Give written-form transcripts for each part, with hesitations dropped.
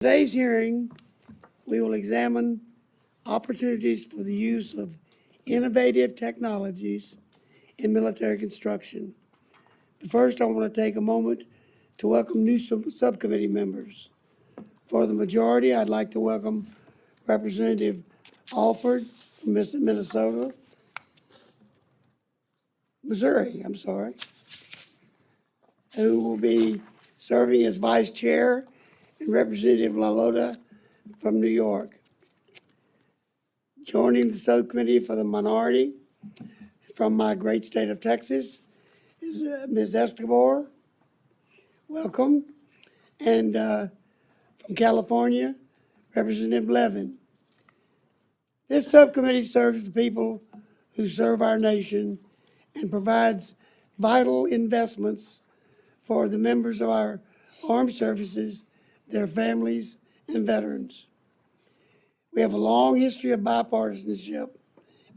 Today's hearing, we will examine opportunities for the use of innovative technologies in military construction. But first, I want to take a moment to welcome new subcommittee members. For the majority, I'd like to welcome Representative Alford from Missouri, who will be serving as vice chair, and Representative LaLota from New York. Joining the subcommittee for the minority from my great state of Texas is Ms. Escobar. Welcome. And from California, Representative Levin. This subcommittee serves the people who serve our nation and provides vital investments for the members of our armed services, their families, and veterans. We have a long history of bipartisanship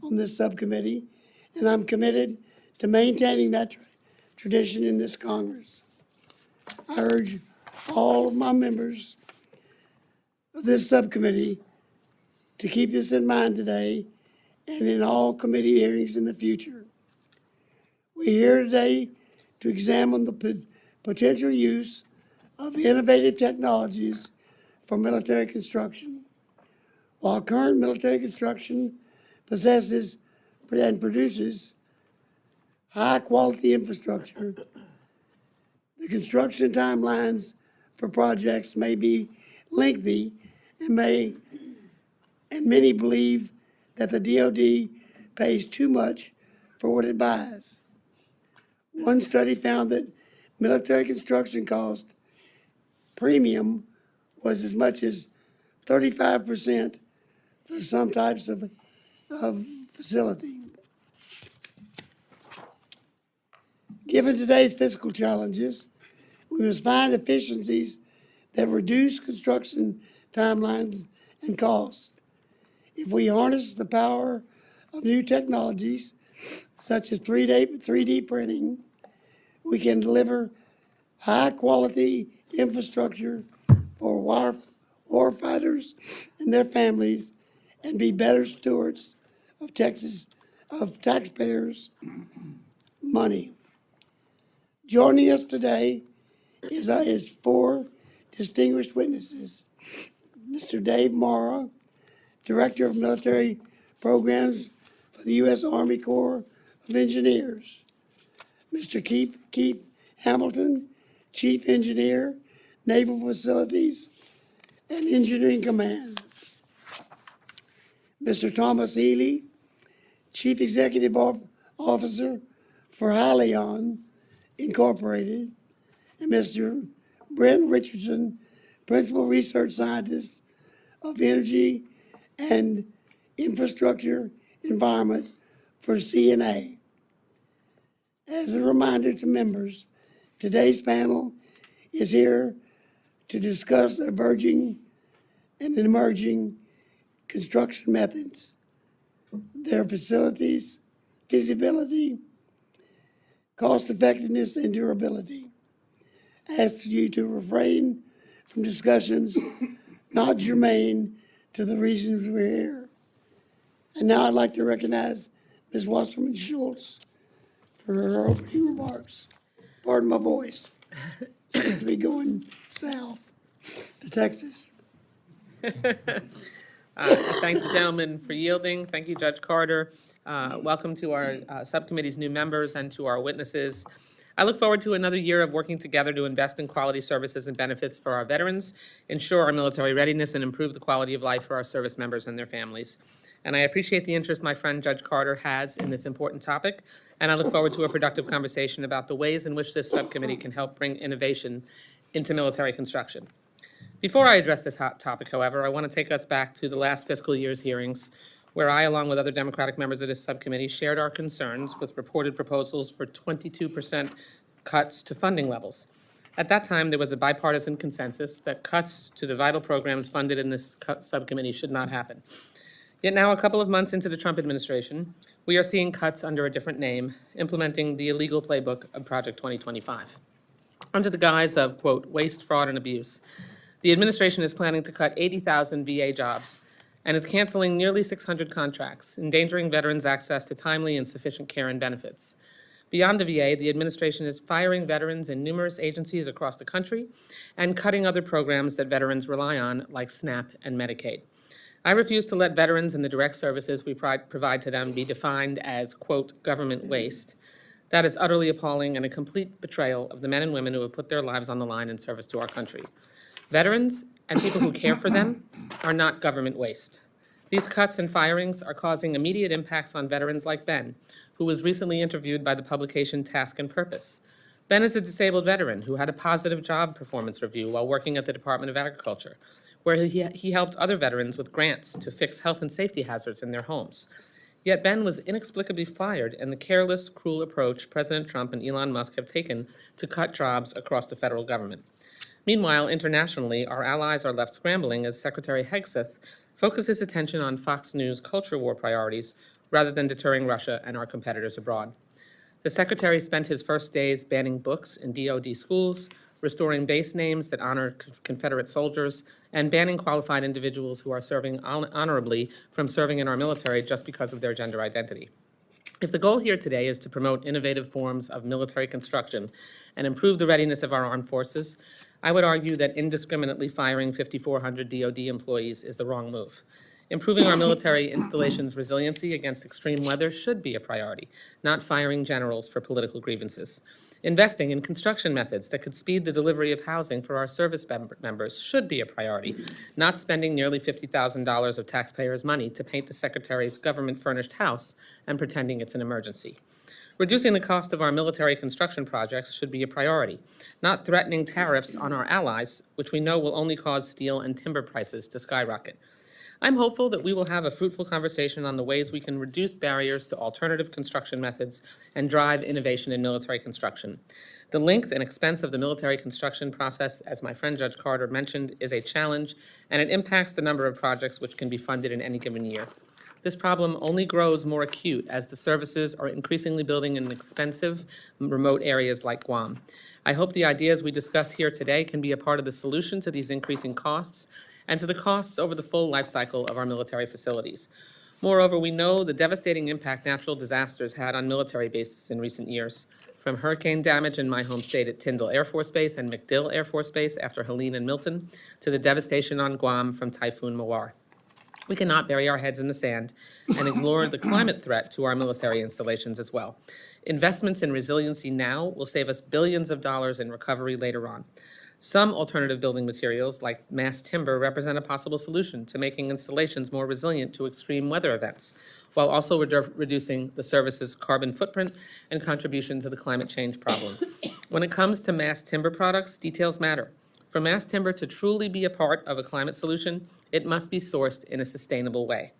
on this subcommittee, and I'm committed to maintaining that tradition in this Congress. I urge all of my members of this subcommittee to keep this in mind today and in all committee hearings in the future. We're here today to examine the potential use of innovative technologies for military construction. While current military construction possesses and produces high-quality infrastructure, the construction timelines for projects may be lengthy and many believe that the DoD pays too much for what it buys. One study found that military construction cost premium was as much as 35% for some types of facility. Given today's fiscal challenges, we must find efficiencies that reduce construction timelines and costs. If we harness the power of new technologies, such as 3D printing, we can deliver high-quality infrastructure for warfighters and their families and be better stewards of taxpayers' money. Joining us today is four distinguished witnesses. Mr. Dave Morrow, Director of Military Programs for the U.S. Army Corps of Engineers. Mr. Keith Hamilton, Chief Engineer, Naval Facilities and Engineering Command. Mr. Thomas Healy, Chief Executive Officer for Hyliion, Incorporated, and Mr. Brent Richardson, Principal Research Scientist of Energy and Infrastructure Environment for CNA. As a reminder to members, today's panel is here to discuss emerging construction methods, their facilities, feasibility, cost effectiveness, and durability. I ask you to refrain from discussions not germane to the reasons we're here. And now I'd like to recognize Ms. Wasserman Schultz for her opening remarks. Pardon my voice. Seems to be going south to Texas. Thank the gentleman for yielding. Thank you, Judge Carter. Welcome to our subcommittee's new members and to our witnesses. I look forward to another year of working together to invest in quality services and benefits for our veterans, ensure our military readiness, and improve the quality of life for our service members and their families. And I appreciate the interest my friend Judge Carter has in this important topic, and I look forward to a productive conversation about the ways in which this subcommittee can help bring innovation into military construction. Before I address this hot topic, however, I want to take us back to the last fiscal year's hearings, where I, along with other Democratic members of this subcommittee, shared our concerns with reported proposals for 22% cuts to funding levels. At that time, there was a bipartisan consensus that cuts to the vital programs funded in this subcommittee should not happen. Yet now, a couple of months into the Trump administration, we are seeing cuts under a different name, implementing the illegal playbook of Project 2025. Under the guise of, quote, waste, fraud, and abuse, The administration is planning to cut 80,000 VA jobs and is canceling nearly 600 contracts, endangering veterans' access to timely and sufficient care and benefits. Beyond the VA, the administration is firing veterans in numerous agencies across the country and cutting other programs that veterans rely on, like SNAP and Medicaid. I refuse to let veterans and the direct services we provide to them be defined as, quote, government waste. That is utterly appalling and a complete betrayal of the men and women who have put their lives on the line in service to our country. Veterans and people who care for them are not government waste. These cuts and firings are causing immediate impacts on veterans like Ben, who was recently interviewed by the publication Task and Purpose. Ben is a disabled veteran who had a positive job performance review while working at the Department of Agriculture, where he helped other veterans with grants to fix health and safety hazards in their homes. Yet Ben was inexplicably fired in the careless, cruel approach President Trump and Elon Musk have taken to cut jobs across the federal government. Meanwhile, internationally, our allies are left scrambling as Secretary Hegseth focuses attention on Fox News culture war priorities rather than deterring Russia and our competitors abroad. The Secretary spent his first days banning books in DoD schools, restoring base names that honor Confederate soldiers, and banning qualified individuals who are serving honorably from serving in our military just because of their gender identity. If the goal here today is to promote innovative forms of military construction and improve the readiness of our armed forces, I would argue that indiscriminately firing 5,400 DoD employees is the wrong move. Improving our military installations' resiliency against extreme weather should be a priority, not firing generals for political grievances. Investing in construction methods that could speed the delivery of housing for our service members should be a priority, not spending nearly $50,000 of taxpayers' money to paint the Secretary's government-furnished house and pretending it's an emergency. Reducing the cost of our military construction projects should be a priority, not threatening tariffs on our allies, which we know will only cause steel and timber prices to skyrocket. I'm hopeful that we will have a fruitful conversation on the ways we can reduce barriers to alternative construction methods and drive innovation in military construction. The length and expense of the military construction process, as my friend Judge Carter mentioned, is a challenge, and it impacts the number of projects which can be funded in any given year. This problem only grows more acute as the services are increasingly building in expensive, remote areas like Guam. I hope the ideas we discuss here today can be a part of the solution to these increasing costs and to the costs over the full life cycle of our military facilities. Moreover, we know the devastating impact natural disasters had on military bases in recent years, from hurricane damage in my home state at Tyndall Air Force Base and MacDill Air Force Base after Helene and Milton, to the devastation on Guam from Typhoon Mawar. We cannot bury our heads in the sand and ignore the climate threat to our military installations as well. Investments in resiliency now will save us billions of dollars in recovery later on. Some alternative building materials, like mass timber, represent a possible solution to making installations more resilient to extreme weather events, while also reducing the service's carbon footprint and contribution to the climate change problem. When it comes to mass timber products, details matter. For mass timber to truly be a part of a climate solution, it must be sourced in a sustainable way.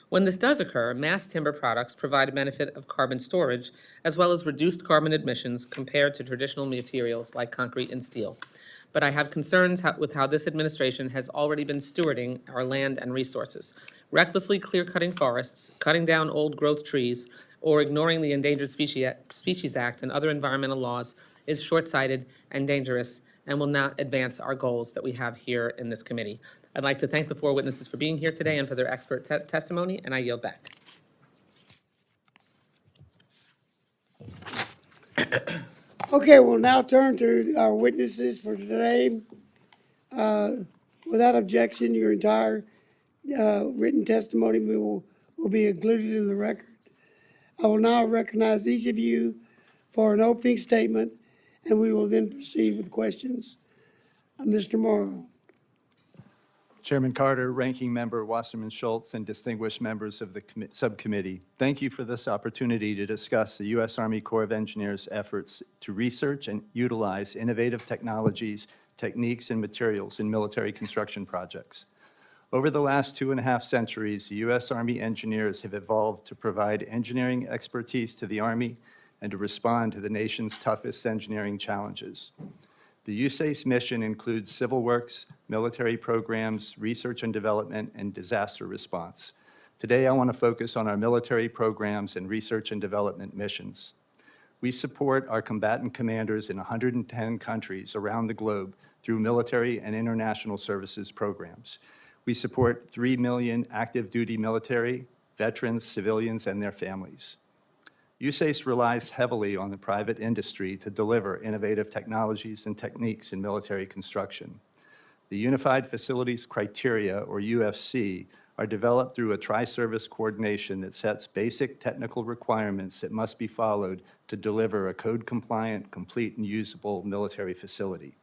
When this does occur, mass timber products provide a benefit of carbon storage, as well as reduced carbon emissions compared to traditional materials like concrete and steel. But I have concerns with how this administration has already been stewarding our land and resources. Recklessly clear-cutting forests, cutting down old-growth trees, or ignoring the Endangered Species Act and other environmental laws is short-sighted and dangerous and will not advance our goals that we have here in this committee. I'd like to thank the four witnesses for being here today and for their expert testimony, and I yield back. Okay, we'll now turn to our witnesses for today. Without objection, your entire written testimony will be included in the record. I will now recognize each of you for an opening statement, and we will then proceed with questions. Mr. Morrow. Chairman Carter, Ranking Member Wasserman Schultz, and distinguished members of the subcommittee, thank you for this opportunity to discuss the U.S. Army Corps of Engineers' efforts to research and utilize innovative technologies, techniques, and materials in military construction projects. Over the last 2.5 centuries, the U.S. Army engineers have evolved to provide engineering expertise to the Army and to respond to the nation's toughest engineering challenges. The USACE mission includes civil works, military programs, research and development, and disaster response. Today, I want to focus on our military programs and research and development missions. We support our combatant commanders in 110 countries around the globe through military and international services programs. We support 3 million active duty military, veterans, civilians, and their families. USACE relies heavily on the private industry to deliver innovative technologies and techniques in military construction. The Unified Facilities Criteria, or UFC, are developed through a tri-service coordination that sets basic technical requirements that must be followed to deliver a code-compliant, complete, and usable military facility.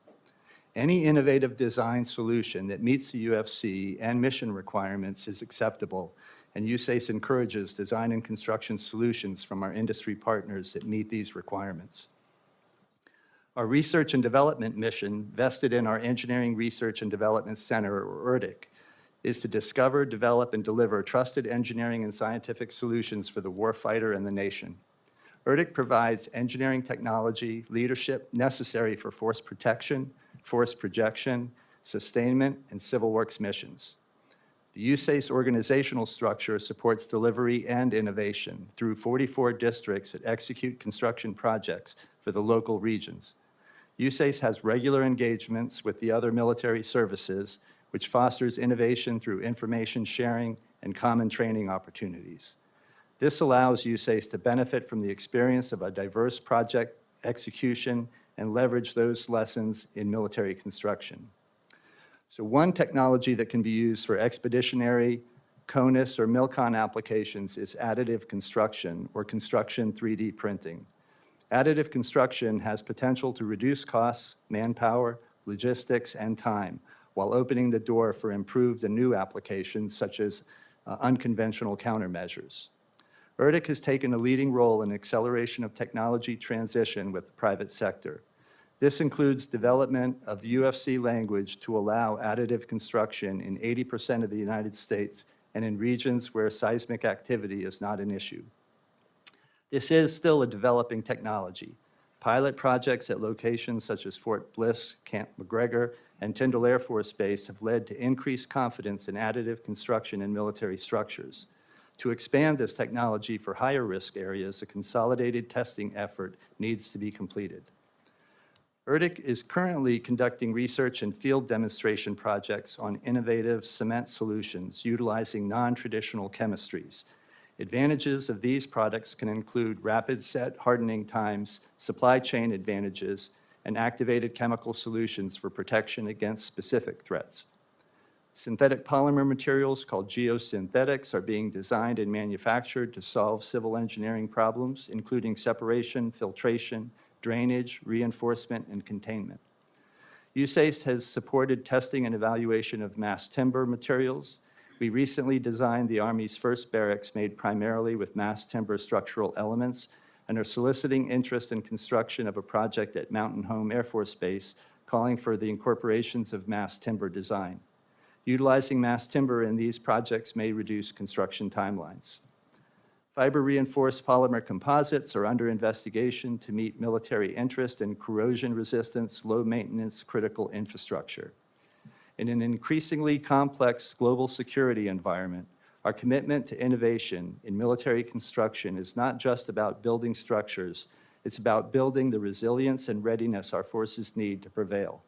Any innovative design solution that meets the UFC and mission requirements is acceptable, and USACE encourages design and construction solutions from our industry partners that meet these requirements. Our research and development mission, vested in our Engineering Research and Development Center, or ERDIC, is to discover, develop, and deliver trusted engineering and scientific solutions for the warfighter and the nation. ERDIC provides engineering technology leadership necessary for force protection, force projection, sustainment, and civil works missions. The USACE organizational structure supports delivery and innovation through 44 districts that execute construction projects for the local regions. USACE has regular engagements with the other military services, which fosters innovation through information sharing and common training opportunities. This allows USACE to benefit from the experience of a diverse project execution and leverage those lessons in military construction. So one technology that can be used for expeditionary, CONUS, or MILCON applications is additive construction, or construction 3D printing. Additive construction has potential to reduce costs, manpower, logistics, and time, while opening the door for improved and new applications such as unconventional countermeasures. ERDIC has taken a leading role in acceleration of technology transition with the private sector. This includes development of the UFC language to allow additive construction in 80% of the United States and in regions where seismic activity is not an issue. This is still a developing technology. Pilot projects at locations such as Fort Bliss, Camp McGregor, and Tyndall Air Force Base have led to increased confidence in additive construction in military structures. To expand this technology for higher risk areas, a consolidated testing effort needs to be completed. ERDIC is currently conducting research and field demonstration projects on innovative cement solutions utilizing non-traditional chemistries. Advantages of these products can include rapid set hardening times, supply chain advantages, and activated chemical solutions for protection against specific threats. Synthetic polymer materials called geosynthetics are being designed and manufactured to solve civil engineering problems, including separation, filtration, drainage, reinforcement, and containment. USACE has supported testing and evaluation of mass timber materials. We recently designed the Army's first barracks made primarily with mass timber structural elements and are soliciting interest in construction of a project at Mountain Home Air Force Base calling for the incorporations of mass timber design. Utilizing mass timber in these projects may reduce construction timelines. Fiber-reinforced polymer composites are under investigation to meet military interest in corrosion resistance, low-maintenance critical infrastructure. In an increasingly complex global security environment, our commitment to innovation in military construction is not just about building structures, it's about building the resilience and readiness our forces need to prevail.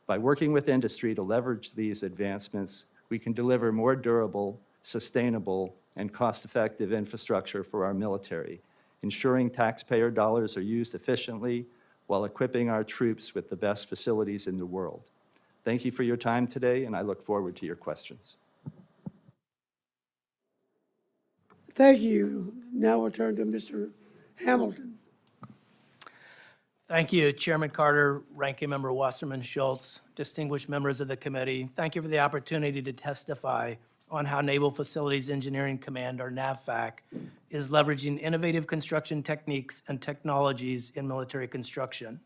By working with industry to leverage these advancements, we can deliver more durable, sustainable, and cost-effective infrastructure for our military, ensuring taxpayer dollars are used efficiently while equipping our troops with the best facilities in the world. Thank you for your time today, and I look forward to your questions. Thank you. Now we'll turn to Mr. Hamilton. Thank you, Chairman Carter, Ranking Member Wasserman Schultz, distinguished members of the committee. Thank you for the opportunity to testify on how Naval Facilities Engineering Command, or NAVFAC, is leveraging innovative construction techniques and technologies in military construction.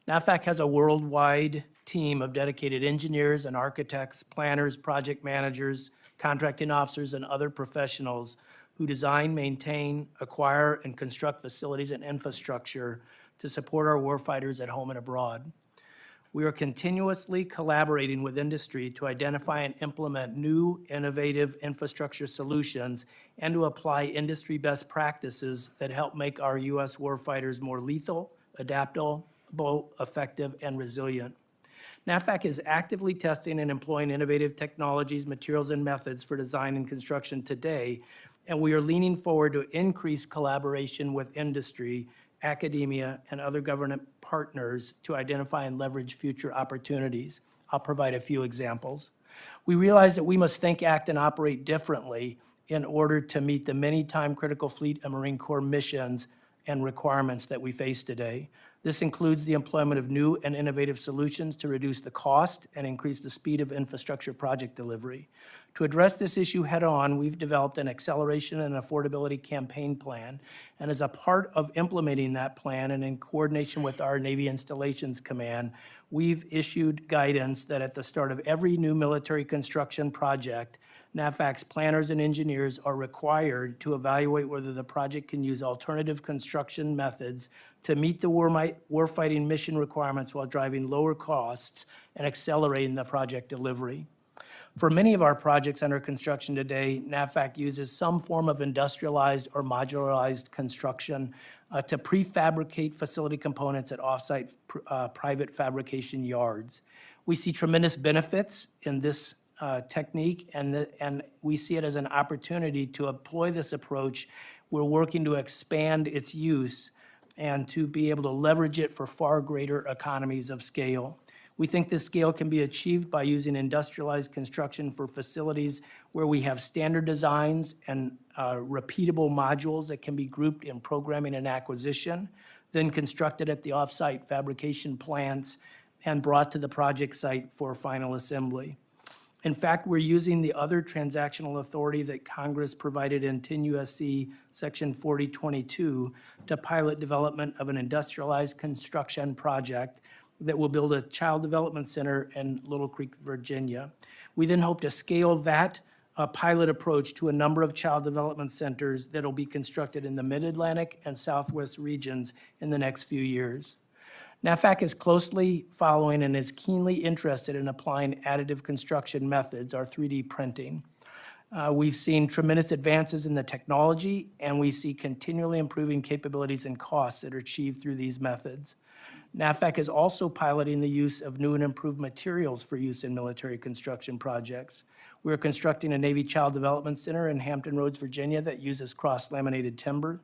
NAVFAC has a worldwide team of dedicated engineers and architects, planners, project managers, contracting officers, and other professionals who design, maintain, acquire, and construct facilities and infrastructure to support our warfighters at home and abroad. We are continuously collaborating with industry to identify and implement new innovative infrastructure solutions and to apply industry best practices that help make our U.S. warfighters more lethal, adaptable, effective, and resilient. NAVFAC is actively testing and employing innovative technologies, materials, and methods for design and construction today, and we are leaning forward to increase collaboration with industry, academia, and other government partners to identify and leverage future opportunities. I'll provide a few examples. We realize that we must think, act, and operate differently in order to meet the many time-critical fleet and Marine Corps missions and requirements that we face today. This includes the employment of new and innovative solutions to reduce the cost and increase the speed of infrastructure project delivery. To address this issue head-on, we've developed an acceleration and affordability campaign plan, and as a part of implementing that plan and in coordination with our Navy Installations Command, we've issued guidance that at the start of every new military construction project, NAVFAC's planners and engineers are required to evaluate whether the project can use alternative construction methods to meet the warfighting mission requirements while driving lower costs and accelerating the project delivery. For many of our projects under construction today, NAVFAC uses some form of industrialized or modularized construction to prefabricate facility components at offsite private fabrication yards. We see tremendous benefits in this technique, and we see it as an opportunity to employ this approach. We're working to expand its use and to be able to leverage it for far greater economies of scale. We think this scale can be achieved by using industrialized construction for facilities where we have standard designs and repeatable modules that can be grouped in programming and acquisition, then constructed at the off-site fabrication plants and brought to the project site for final assembly. In fact, we're using the other transactional authority that Congress provided in 10 U.S.C. Section 4022 to pilot development of an industrialized construction project that will build a child development center in Little Creek, Virginia. We then hope to scale that pilot approach to a number of child development centers that will be constructed in the Mid-Atlantic and Southwest regions in the next few years. NAVFAC is closely following and is keenly interested in applying additive construction methods, or 3D printing. We've seen tremendous advances in the technology, and we see continually improving capabilities and costs that are achieved through these methods. NAVFAC is also piloting the use of new and improved materials for use in military construction projects. We're constructing a Navy Child Development Center in Hampton Roads, Virginia that uses cross-laminated timber.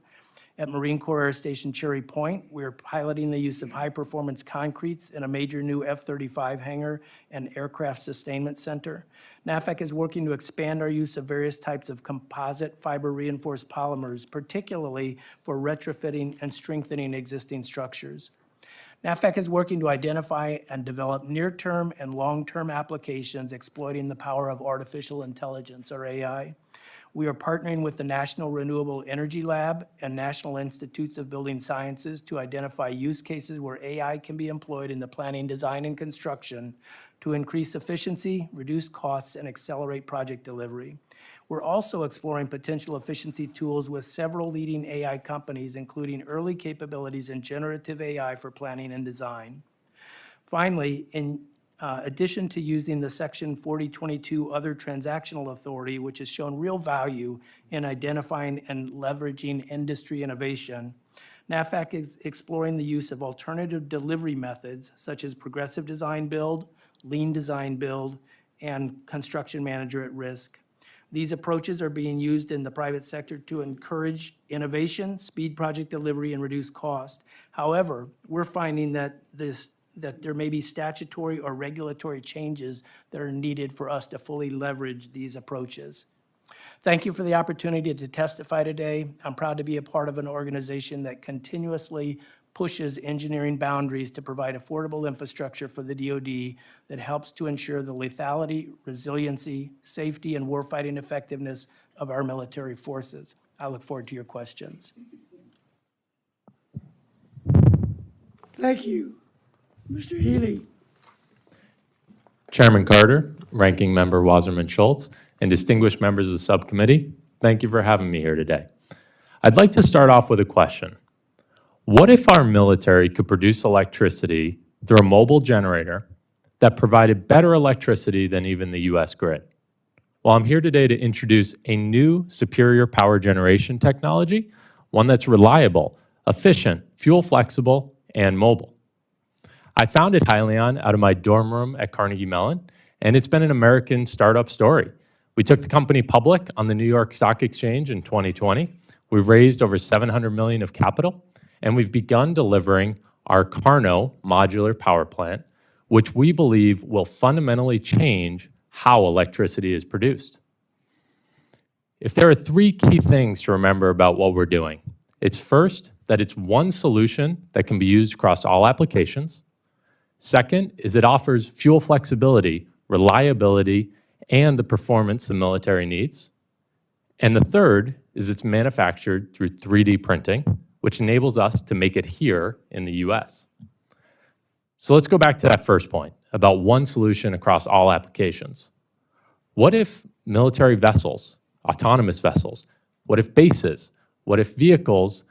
At Marine Corps Air Station Cherry Point, we're piloting the use of high-performance concretes in a major new F-35 hangar and aircraft sustainment center. NAVFAC is working to expand our use of various types of composite fiber-reinforced polymers, particularly for retrofitting and strengthening existing structures. NAVFAC is working to identify and develop near-term and long-term applications exploiting the power of artificial intelligence, or AI. We are partnering with the National Renewable Energy Lab and National Institutes of Building Sciences to identify use cases where AI can be employed in the planning, design, and construction to increase efficiency, reduce costs, and accelerate project delivery. We're also exploring potential efficiency tools with several leading AI companies, including early capabilities in generative AI for planning and design. Finally, in addition to using the Section 4022 Other Transactional Authority, which has shown real value in identifying and leveraging industry innovation, NAVFAC is exploring the use of alternative delivery methods such as progressive design build, lean design build, and construction manager at risk. These approaches are being used in the private sector to encourage innovation, speed project delivery, and reduce cost. However, we're finding that there may be statutory or regulatory changes that are needed for us to fully leverage these approaches. Thank you for the opportunity to testify today. I'm proud to be a part of an organization that continuously pushes engineering boundaries to provide affordable infrastructure for the DoD that helps to ensure the lethality, resiliency, safety, and warfighting effectiveness of our military forces. I look forward to your questions. Thank you. Mr. Healy. Chairman Carter, Ranking Member Wasserman Schultz, and distinguished members of the subcommittee, thank you for having me here today. I'd like to start off with a question. What if our military could produce electricity through a mobile generator that provided better electricity than even the U.S. grid? Well, I'm here today to introduce a new superior power generation technology, one that's reliable, efficient, fuel flexible, and mobile. I founded Hyliion out of my dorm room at Carnegie Mellon, and it's been an American startup story. We took the company public on the New York Stock Exchange in 2020. We've raised over $700 million of capital, and we've begun delivering our Carno modular power plant, which we believe will fundamentally change how electricity is produced. If there are three key things to remember about what we're doing, it's first, that it's one solution that can be used across all applications. Second is it offers fuel flexibility, reliability, and the performance the military needs. And the third is it's manufactured through 3D printing, which enables us to make it here in the US. So let's go back to that first point about one solution across all applications. What if military vessels, autonomous vessels, what if bases, what if vehicles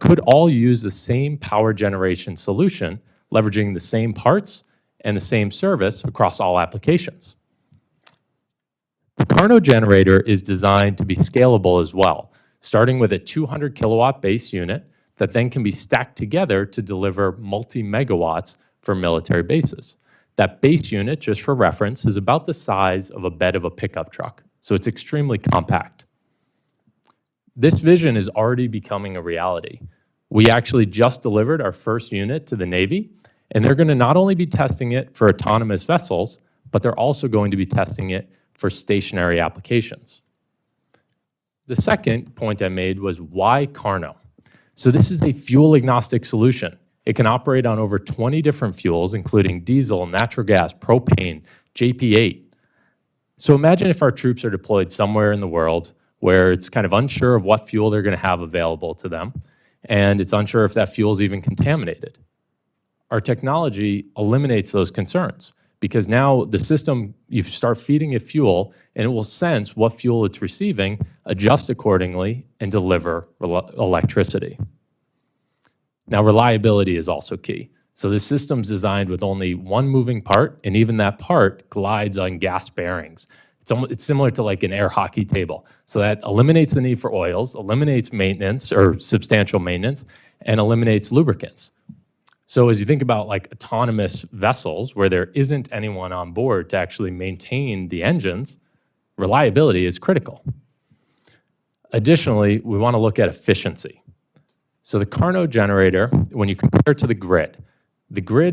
could all use the same power generation solution, leveraging the same parts and the same service across all applications? The Carno generator is designed to be scalable as well, starting with a 200 kilowatt base unit that then can be stacked together to deliver multi-megawatts for military bases. That base unit, just for reference, is about the size of a bed of a pickup truck, so it's extremely compact. This vision is already becoming a reality. We actually just delivered our first unit to the Navy, and they're going to not only be testing it for autonomous vessels, but they're also going to be testing it for stationary applications. The second point I made was why Carno? So this is a fuel agnostic solution. It can operate on over 20 different fuels, including diesel, natural gas, propane, JP8. So imagine if our troops are deployed somewhere in the world where it's kind of unsure of what fuel they're going to have available to them, and it's unsure if that fuel is even contaminated. Our technology eliminates those concerns because now the system, you start feeding it fuel, and it will sense what fuel it's receiving, adjust accordingly, and deliver electricity. Now, reliability is also key. So the system's designed with only one moving part, and even that part glides on gas bearings. It's similar to like an air hockey table. So that eliminates the need for oils, eliminates maintenance or substantial maintenance, and eliminates lubricants. So as you think about like autonomous vessels where there isn't anyone on board to actually maintain the engines, reliability is critical. Additionally, we want to look at efficiency. So the Carno generator, when you compare it to the grid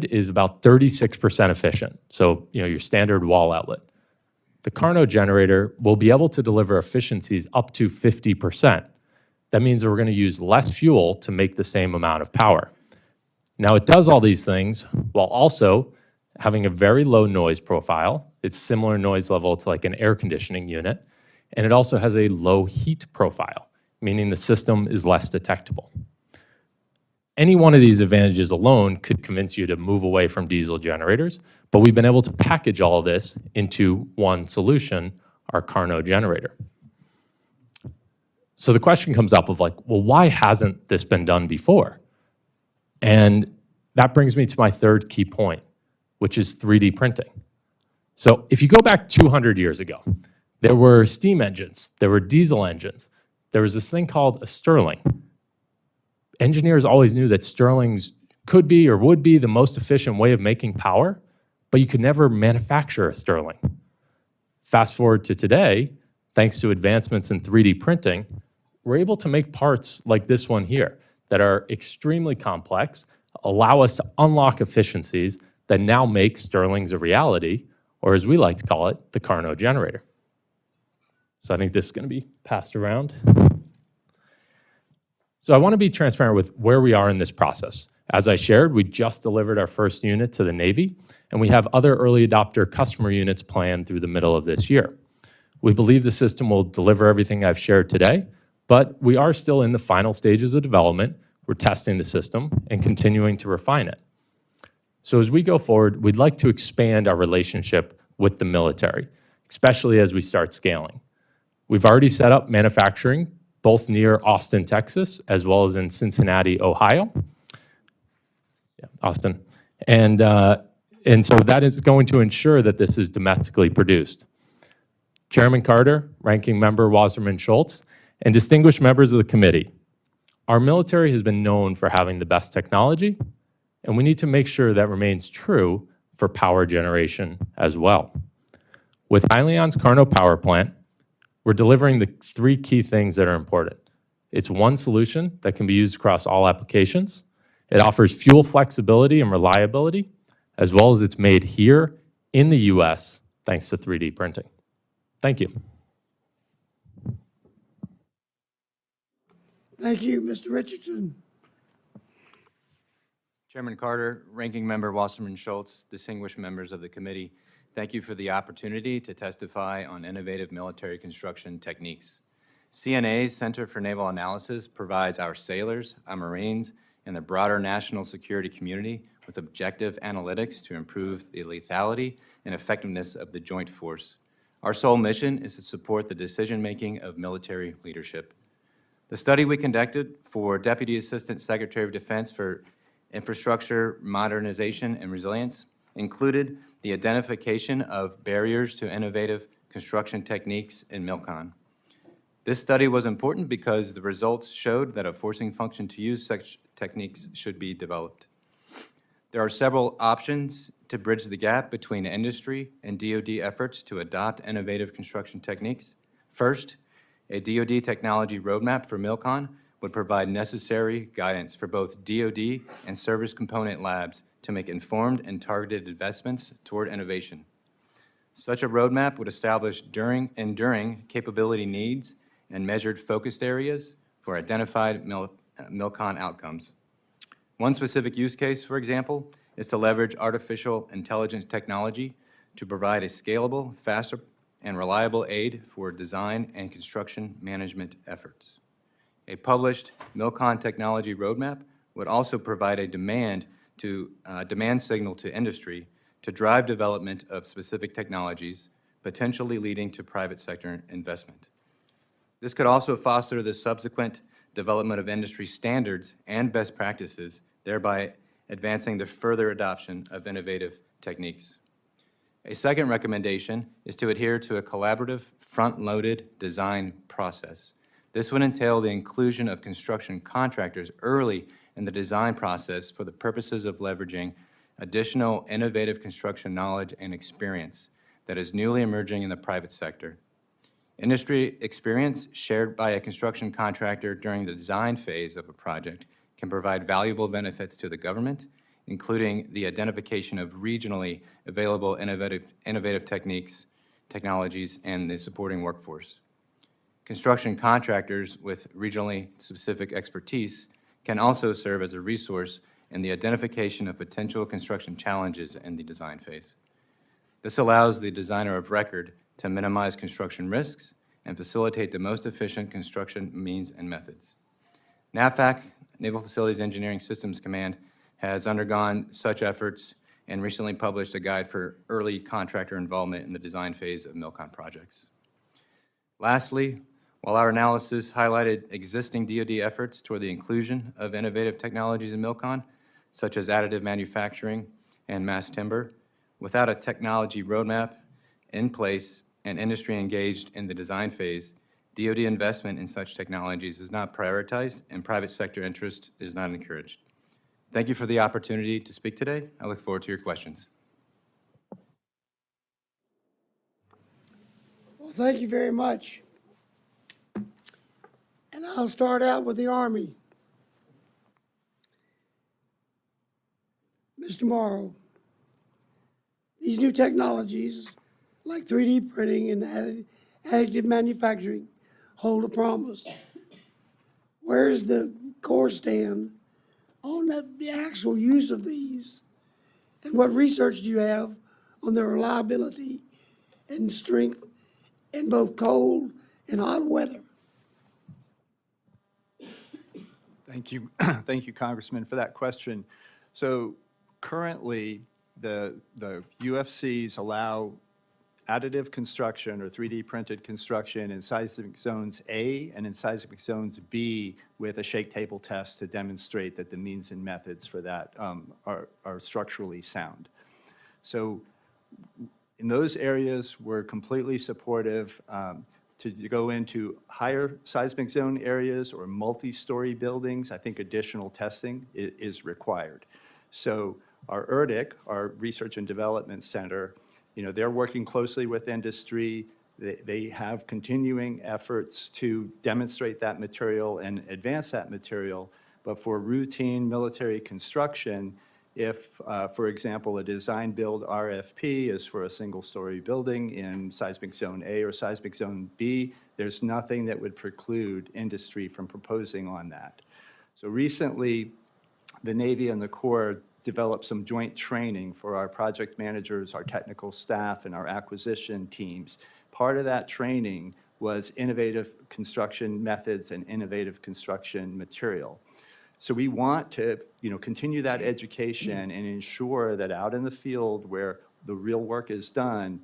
is about 36% efficient. So, your standard wall outlet. The Carno generator will be able to deliver efficiencies up to 50%. That means that we're going to use less fuel to make the same amount of power. Now, it does all these things while also having a very low noise profile. It's similar noise level to like an air conditioning unit. And it also has a low heat profile, meaning the system is less detectable. Any one of these advantages alone could convince you to move away from diesel generators, but we've been able to package all of this into one solution, our Carno generator. So the question comes up of like, well, why hasn't this been done before? And that brings me to my third key point, which is 3D printing. So if you go back 200 years ago, there were steam engines, there were diesel engines, there was this thing called a Stirling. Engineers always knew that Stirlings could be or would be the most efficient way of making power, but you could never manufacture a Stirling. Fast forward to today, thanks to advancements in 3D printing, we're able to make parts like this one here that are extremely complex, allow us to unlock efficiencies that now make Stirlings a reality, or as we like to call it, the Carno generator. So I think this is going to be passed around. So I want to be transparent with where we are in this process. As I shared, we just delivered our first unit to the Navy, and we have other early adopter customer units planned through the middle of this year. We believe the system will deliver everything I've shared today, but we are still in the final stages of development. We're testing the system and continuing to refine it. So as we go forward, we'd like to expand our relationship with the military, especially as we start scaling. We've already set up manufacturing both near Austin, Texas, as well as in Cincinnati, Ohio. Yeah, Austin. And so that is going to ensure that this is domestically produced. Chairman Carter, Ranking Member Wasserman Schultz, and distinguished members of the committee, our military has been known for having the best technology and we need to make sure that remains true for power generation as well. With Hyliion's Carno power plant, we're delivering the three key things that are important. It's one solution that can be used across all applications. It offers fuel flexibility and reliability, as well as it's made here in the US thanks to 3D printing. Thank you. Thank you, Mr. Richardson. Chairman Carter, Ranking Member Wasserman Schultz, distinguished members of the committee, thank you for the opportunity to testify on innovative military construction techniques. CNA's Center for Naval Analysis provides our sailors, our Marines, and the broader national security community with objective analytics to improve the lethality and effectiveness of the joint force. Our sole mission is to support the decision-making of military leadership. The study we conducted for Deputy Assistant Secretary of Defense for Infrastructure Modernization and Resilience included the identification of barriers to innovative construction techniques in MILCON. This study was important because the results showed that a forcing function to use such techniques should be developed. There are several options to bridge the gap between industry and DoD efforts to adopt innovative construction techniques. First, a DoD technology roadmap for MILCON would provide necessary guidance for both DoD and service component labs to make informed and targeted investments toward innovation. Such a roadmap would establish enduring capability needs and measured focused areas for identified MILCON outcomes. One specific use case, for example, is to leverage artificial intelligence technology to provide a scalable, faster, and reliable aid for design and construction management efforts. A published MILCON technology roadmap would also provide a demand signal to industry to drive development of specific technologies, potentially leading to private sector investment. This could also foster the subsequent development of industry standards and best practices, thereby advancing the further adoption of innovative techniques. A second recommendation is to adhere to a collaborative, front-loaded design process. This would entail the inclusion of construction contractors early in the design process for the purposes of leveraging additional innovative construction knowledge and experience that is newly emerging in the private sector. Industry experience shared by a construction contractor during the design phase of a project can provide valuable benefits to the government, including the identification of regionally available innovative technologies, and the supporting workforce. Construction contractors with regionally specific expertise can also serve as a resource in the identification of potential construction challenges in the design phase. This allows the designer of record to minimize construction risks and facilitate the most efficient construction means and methods. NAVFAC, Naval Facilities Engineering Systems Command, has undergone such efforts and recently published a guide for early contractor involvement in the design phase of MILCON projects. Lastly, while our analysis highlighted existing DoD efforts toward the inclusion of innovative technologies in MILCON, such as additive manufacturing and mass timber, without a technology roadmap in place and industry engaged in the design phase, DoD investment in such technologies is not prioritized and private sector interest is not encouraged. Thank you for the opportunity to speak today. I look forward to your questions. Well, thank you very much. And I'll start out with the Army. Mr. Morrow, these new technologies like 3D printing and additive manufacturing hold a promise. Where is the Corps stand on the actual use of these? And what research do you have on their reliability and strength in both cold and hot weather? Thank you. Thank you, Congressman, for that question. So currently, the UFCs allow additive construction or 3D printed construction in seismic zones A and in seismic zones B with a shake table test to demonstrate that the means and methods for that are structurally sound. So in those areas, we're completely supportive to go into higher seismic zone areas or multi-story buildings. I think additional testing is required. So our ERDIC, our Research and Development Center, they're working closely with industry. They have continuing efforts to demonstrate that material and advance that material. But for routine military construction, if, for example, a design-build RFP is for a single-story building in seismic zone A or seismic zone B, there's nothing that would preclude industry from proposing on that. So recently, the Navy and the Corps developed some joint training for our project managers, our technical staff, and our acquisition teams. Part of that training was innovative construction methods and innovative construction material. So we want to, continue that education and ensure that out in the field where the real work is done,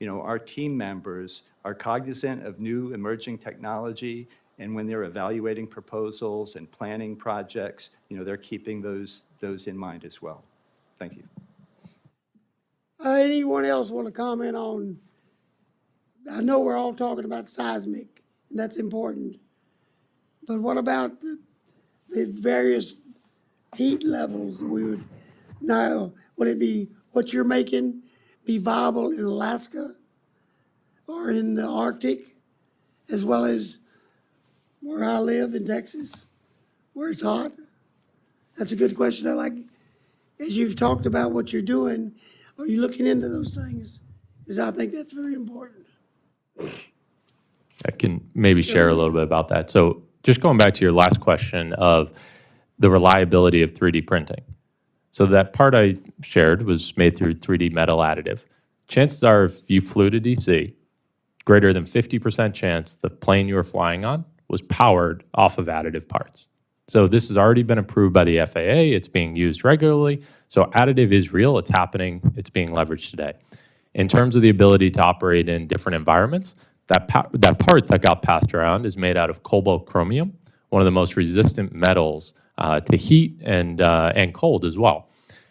our team members are cognizant of new emerging technology, and when they're evaluating proposals and planning projects, they're keeping those in mind as well. Thank you. Anyone else want to comment on, I know we're all talking about seismic, and that's important, but what about the various heat levels we would, now, would it be what you're making be viable in Alaska or in the Arctic, as well as where I live in Texas, where it's hot? That's a good question. I like, as you've talked about what you're doing, are you looking into those things? Because I think that's very important. I can maybe share a little bit about that. So just going back to your last question of the reliability of 3D printing. So that part I shared was made through 3D metal additive. Chances are if you flew to DC, greater than 50% chance the plane you were flying on was powered off of additive parts. So this has already been approved by the FAA. It's being used regularly. So additive is real. It's happening. It's being leveraged today. In terms of the ability to operate in different environments, that part that got passed around is made out of cobalt chromium, one of the most resistant metals to heat and cold as well.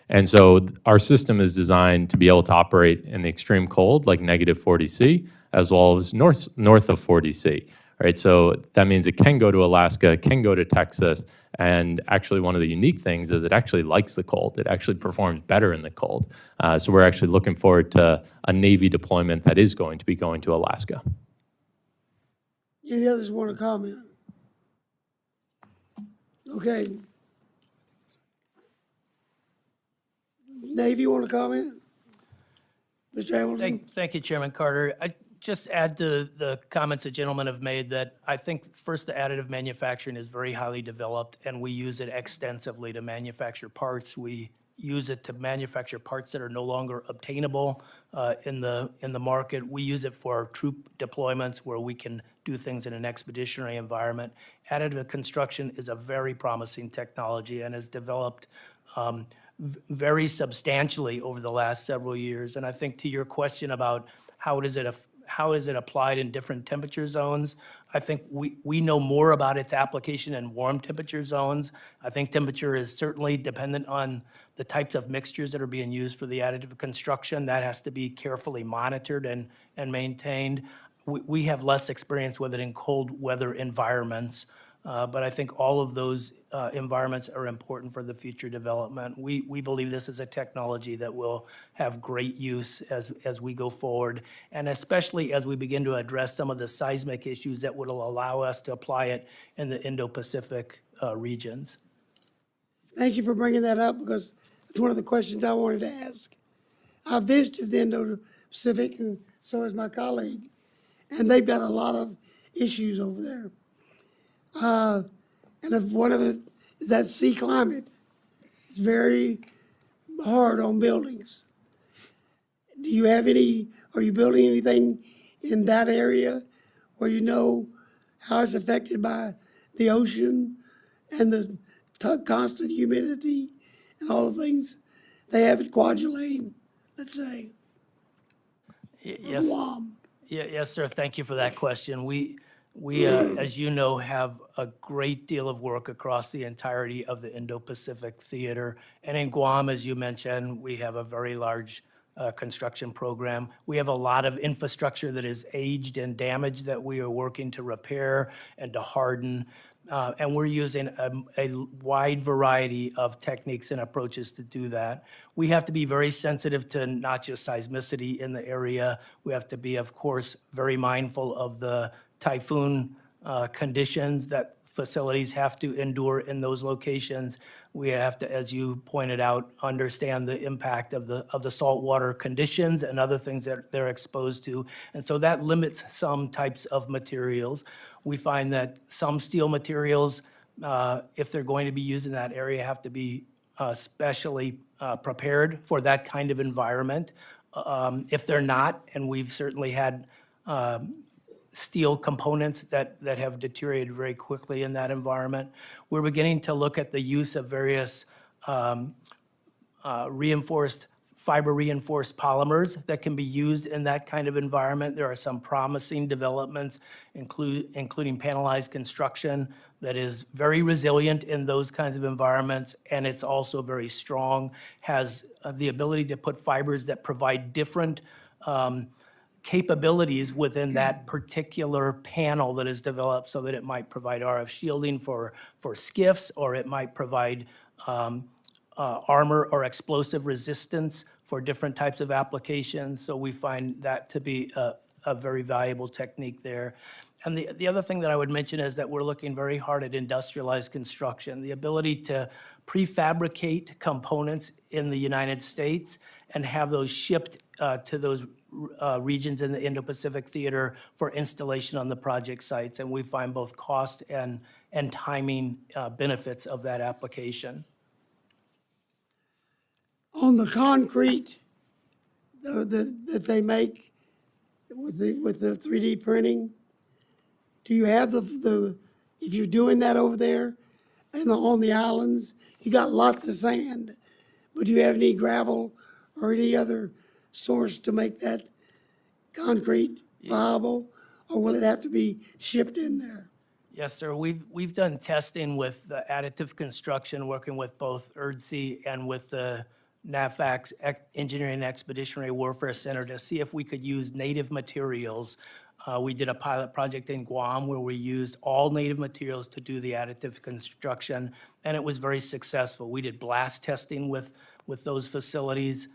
And so our system is designed to be able to operate in the extreme cold, like negative 40 C, as well as north of 40 C. Right, so that means it can go to Alaska, it can go to Texas, and actually one of the unique things is it actually likes the cold. It actually performs better in the cold. So we're actually looking forward to a Navy deployment that is going to be going to Alaska. Any others want to comment? Okay. Navy, you want to comment? Mr. Hamilton? Thank you, Chairman Carter. I just add to the comments the gentlemen have made that I think first the additive manufacturing is very highly developed and we use it extensively to manufacture parts. We use it to manufacture parts that are no longer obtainable in the market. We use it for troop deployments where we can do things in an expeditionary environment. Additive construction is a very promising technology and has developed very substantially over the last several years. And I think to your question about how is it applied in different temperature zones, I think we know more about its application in warm temperature zones. I think temperature is certainly dependent on the types of mixtures that are being used for the additive construction. That has to be carefully monitored and maintained. We have less experience with it in cold weather environments, but I think all of those environments are important for the future development. We believe this is a technology that will have great use as we go forward, and especially as we begin to address some of the seismic issues that would allow us to apply it in the Indo-Pacific regions. Thank you for bringing that up because it's one of the questions I wanted to ask. I visited the Indo-Pacific, and so has my colleague, and they've got a lot of issues over there. And if one of it is that sea climate. It's very hard on buildings. Do you have any, are you building anything in that area where you know how it's affected by the ocean and the constant humidity and all the things they have at Kwajalein, let's say? Yes. Guam. Yes, sir. Thank you for that question. We as you know, have a great deal of work across the entirety of the Indo-Pacific theater. And in Guam, as you mentioned, we have a very large construction program. We have a lot of infrastructure that is aged and damaged that we are working to repair and to harden. And we're using a wide variety of techniques and approaches to do that. We have to be very sensitive to not just seismicity in the area. We have to be, of course, very mindful of the typhoon conditions that facilities have to endure in those locations. We have to, as you pointed out, understand the impact of the saltwater conditions and other things that they're exposed to. And so that limits some types of materials. We find that some steel materials, if they're going to be used in that area, have to be specially prepared for that kind of environment. If they're not, and we've certainly had steel components that have deteriorated very quickly in that environment. We're beginning to look at the use of various fiber reinforced polymers that can be used in that kind of environment. There are some promising developments, including panelized construction that is very resilient in those kinds of environments, and it's also very strong, has the ability to put fibers that provide different capabilities within that particular panel that is developed, so that it might provide RF shielding for skiffs, or it might provide armor or explosive resistance for different types of applications. So we find that to be a very valuable technique there. And the other thing that I would mention is that we're looking very hard at industrialized construction, the ability to prefabricate components in the United States and have those shipped to those regions in the Indo-Pacific theater for installation on the project sites. And we find both cost and timing benefits of that application. On the concrete that they make with the 3D printing, do you have if you're doing that over there and on the islands, you got lots of sand, but do you have any gravel or any other source to make that concrete viable, or will it have to be shipped in there? Yes, sir. We've done testing with the additive construction, working with both ERDC and with the NAVFAC's Engineering and Expeditionary Warfare Center to see if we could use native materials. We did a pilot project in Guam where we used all native materials to do the additive construction, and it was very successful. We did blast testing with those facilities,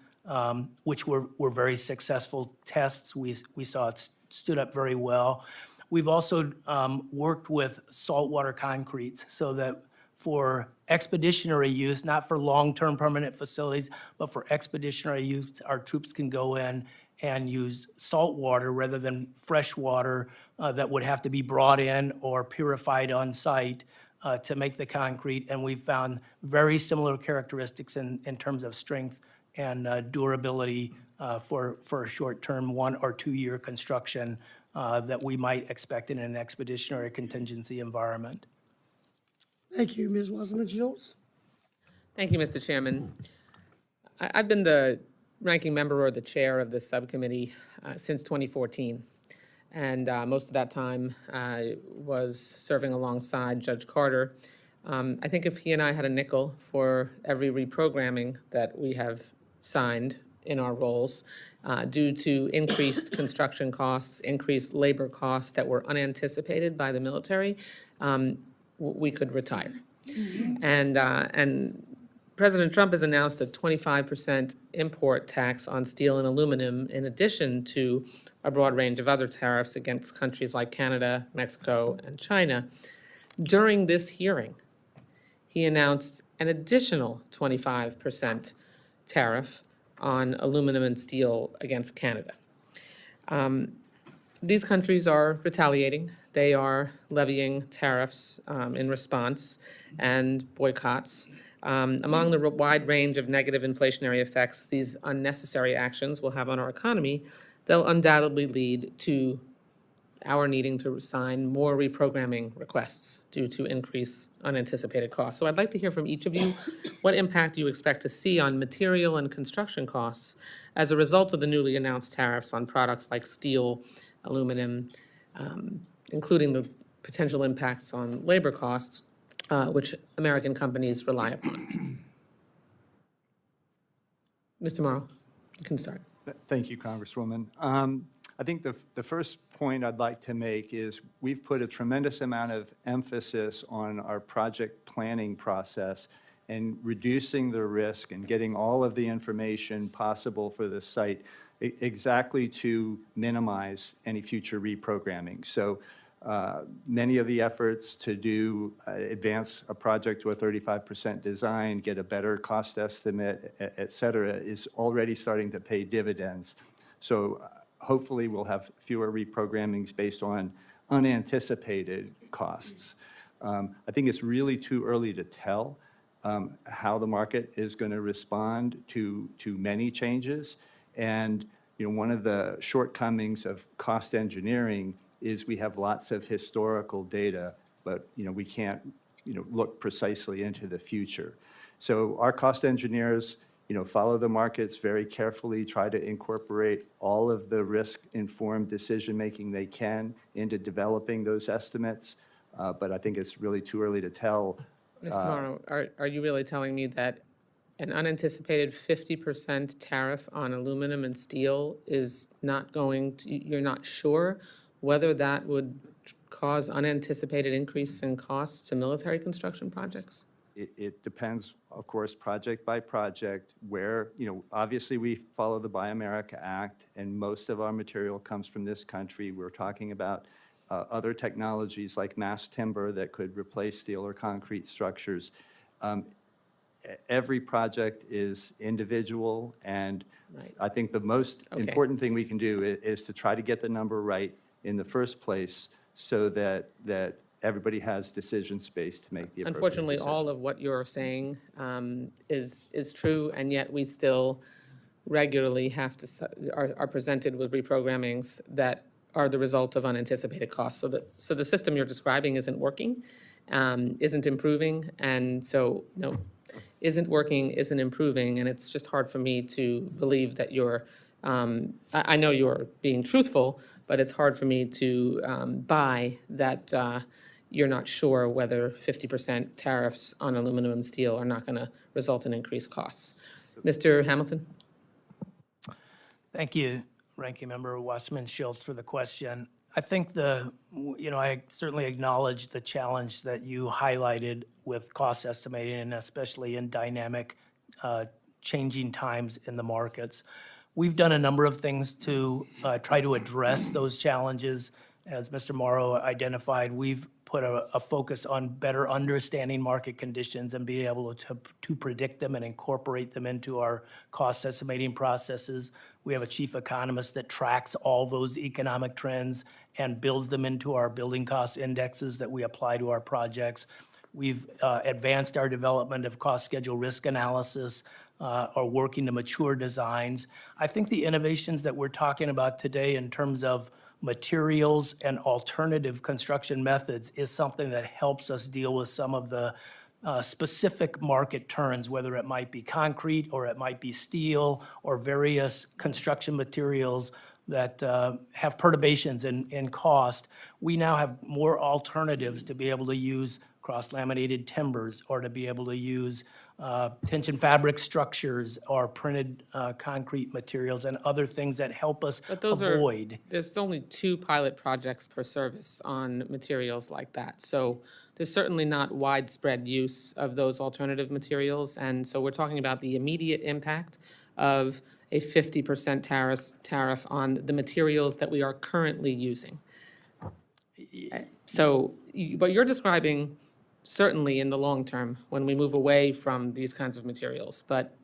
which were very successful tests. We saw it stood up very well. We've also worked with saltwater concretes so that for expeditionary use, not for long-term permanent facilities, but for expeditionary use, our troops can go in and use salt water rather than fresh water that would have to be brought in or purified on site to make the concrete. And we've found very similar characteristics in terms of strength and durability for a short-term 1 or 2 year construction that we might expect in an expeditionary contingency environment. Thank you, Ms. Wasserman-Schultz. Thank you, Mr. Chairman. I've been the ranking member or the chair of this subcommittee since 2014. And most of that time I was serving alongside Judge Carter. I think if he and I had a nickel for every reprogramming that we have signed in our roles due to increased construction costs, increased labor costs that were unanticipated by the military, we could retire. And President Trump has announced a 25% import tax on steel and aluminum, in addition to a broad range of other tariffs against countries like Canada, Mexico, and China. During this hearing, he announced an additional 25% tariff on aluminum and steel against Canada. These countries are retaliating. They are levying tariffs in response and boycotts. Among the wide range of negative inflationary effects these unnecessary actions will have on our economy, they'll undoubtedly lead to our needing to sign more reprogramming requests due to increased unanticipated costs. So I'd like to hear from each of you what impact you expect to see on material and construction costs as a result of the newly announced tariffs on products like steel, aluminum, including the potential impacts on labor costs, which American companies rely upon. Mr. Morrow, you can start. Thank you, Congresswoman. I think the first point I'd like to make is we've put a tremendous amount of emphasis on our project planning process and reducing the risk and getting all of the information possible for the site exactly to minimize any future reprogramming. So many of the efforts to do advance a project to a 35% design, get a better cost estimate, et cetera, is already starting to pay dividends. So hopefully we'll have fewer reprogrammings based on unanticipated costs. I think it's really too early to tell how the market is going to respond to many changes. And one of the shortcomings of cost engineering is we have lots of historical data, but we can't look precisely into the future. So our cost engineers follow the markets very carefully, try to incorporate all of the risk-informed decision-making they can into developing those estimates. But I think it's really too early to tell. Mr. Morrow, are you really telling me that an unanticipated 50% tariff on aluminum and steel is not going to, you're not sure whether that would cause unanticipated increase in costs to military construction projects? It depends, of course, project by project, where, obviously we follow the Buy America Act, and most of our material comes from this country. We're talking about other technologies like mass timber that could replace steel or concrete structures. Every project is individual, and Right. I think the most Okay. important thing we can do is to try to get the number right in the first place so that everybody has decision space to make the appropriate Unfortunately, decision. all of what you're saying is true, and yet we still regularly have to, are presented with reprogrammings that are the result of unanticipated costs. So the system you're describing isn't working, isn't improving, and so, isn't working, isn't improving, and it's just hard for me to believe that you're, I know you're being truthful, but it's hard for me to buy that you're not sure whether 50% tariffs on aluminum and steel are not going to result in increased costs. Mr. Hamilton? Thank you, Ranking Member Wasserman Schultz, for the question. I think I certainly acknowledge the challenge that you highlighted with cost estimating, and especially in dynamic, changing times in the markets. We've done a number of things to try to address those challenges. As Mr. Morrow identified, we've put a focus on better understanding market conditions and being able to predict them and incorporate them into our cost estimating processes. We have a chief economist that tracks all those economic trends and builds them into our building cost indexes that we apply to our projects. We've advanced our development of cost schedule risk analysis, are working to mature designs. I think the innovations that we're talking about today in terms of materials and alternative construction methods is something that helps us deal with some of the specific market turns, whether it might be concrete or it might be steel or various construction materials that have perturbations in cost. We now have more alternatives to be able to use cross-laminated timbers or to be able to use tension fabric structures or printed concrete materials and other things that help us But those avoid. there's only 2 pilot projects per service on materials like that. So there's certainly not widespread use of those alternative materials. And so we're talking about the immediate impact of a 50% tariff on the materials that we are currently using. So, but you're describing certainly in the long term, when we move away from these kinds of materials. But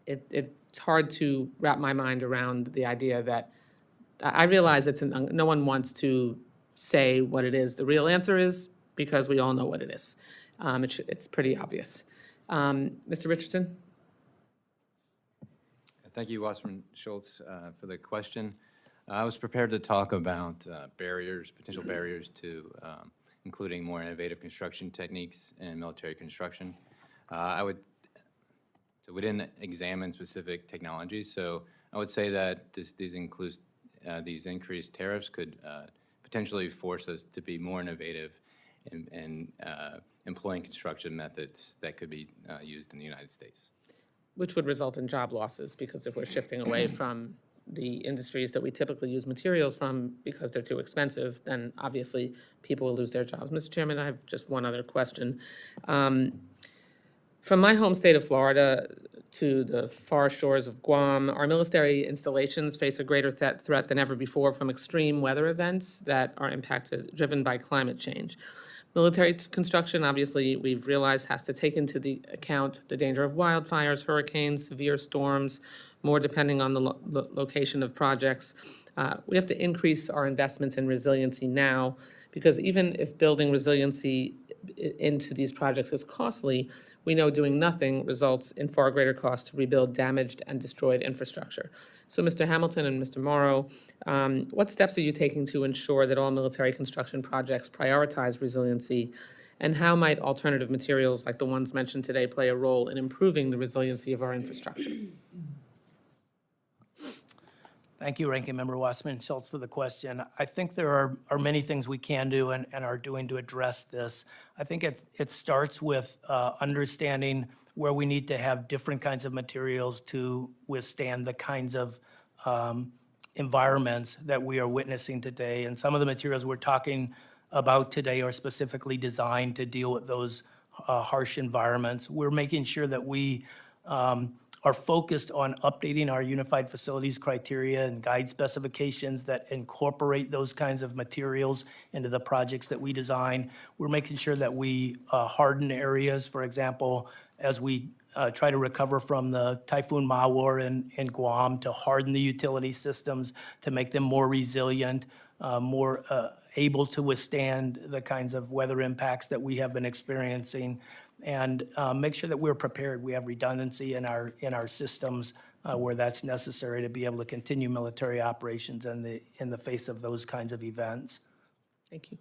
it's hard to wrap my mind around the idea that, I realize no one wants to say what it is. The real answer is, because we all know what it is. It's pretty obvious. Mr. Richardson? Thank you, Wasserman Schultz, for the question. I was prepared to talk about potential barriers to including more innovative construction techniques in military construction. So we didn't examine specific technologies, so I would say that these increased tariffs could potentially force us to be more innovative in employing construction methods that could be used in the United States. Which would result in job losses, because if we're shifting away from the industries that we typically use materials from because they're too expensive, then obviously people will lose their jobs. Mr. Chairman, I have just one other question. From my home state of Florida to the far shores of Guam, our military installations face a greater threat than ever before from extreme weather events that are driven by climate change. Military construction, obviously, we've realized has to take into the account the danger of wildfires, hurricanes, severe storms, more depending on the location of projects. We have to increase our investments in resiliency now, because even if building resiliency into these projects is costly, we know doing nothing results in far greater cost to rebuild damaged and destroyed infrastructure. So, Mr. Hamilton and Mr. Morrow, what steps are you taking to ensure that all military construction projects prioritize resiliency? And how might alternative materials like the ones mentioned today play a role in improving the resiliency of our infrastructure? Thank you, Ranking Member Wasserman Schultz, for the question. I think there are many things we can do and are doing to address this. I think it starts with understanding where we need to have different kinds of materials to withstand the kinds of environments that we are witnessing today. And some of the materials we're talking about today are specifically designed to deal with those harsh environments. We're making sure that we are focused on updating our unified facilities criteria and guide specifications that incorporate those kinds of materials into the projects that we design. We're making sure that we harden areas, for example, as we try to recover from the Typhoon Mawar in Guam, to harden the utility systems, to make them more resilient, more able to withstand the kinds of weather impacts that we have been experiencing, and make sure that we're prepared. We have redundancy in our systems where that's necessary to be able to continue military operations in the face of those kinds of events. Thank you.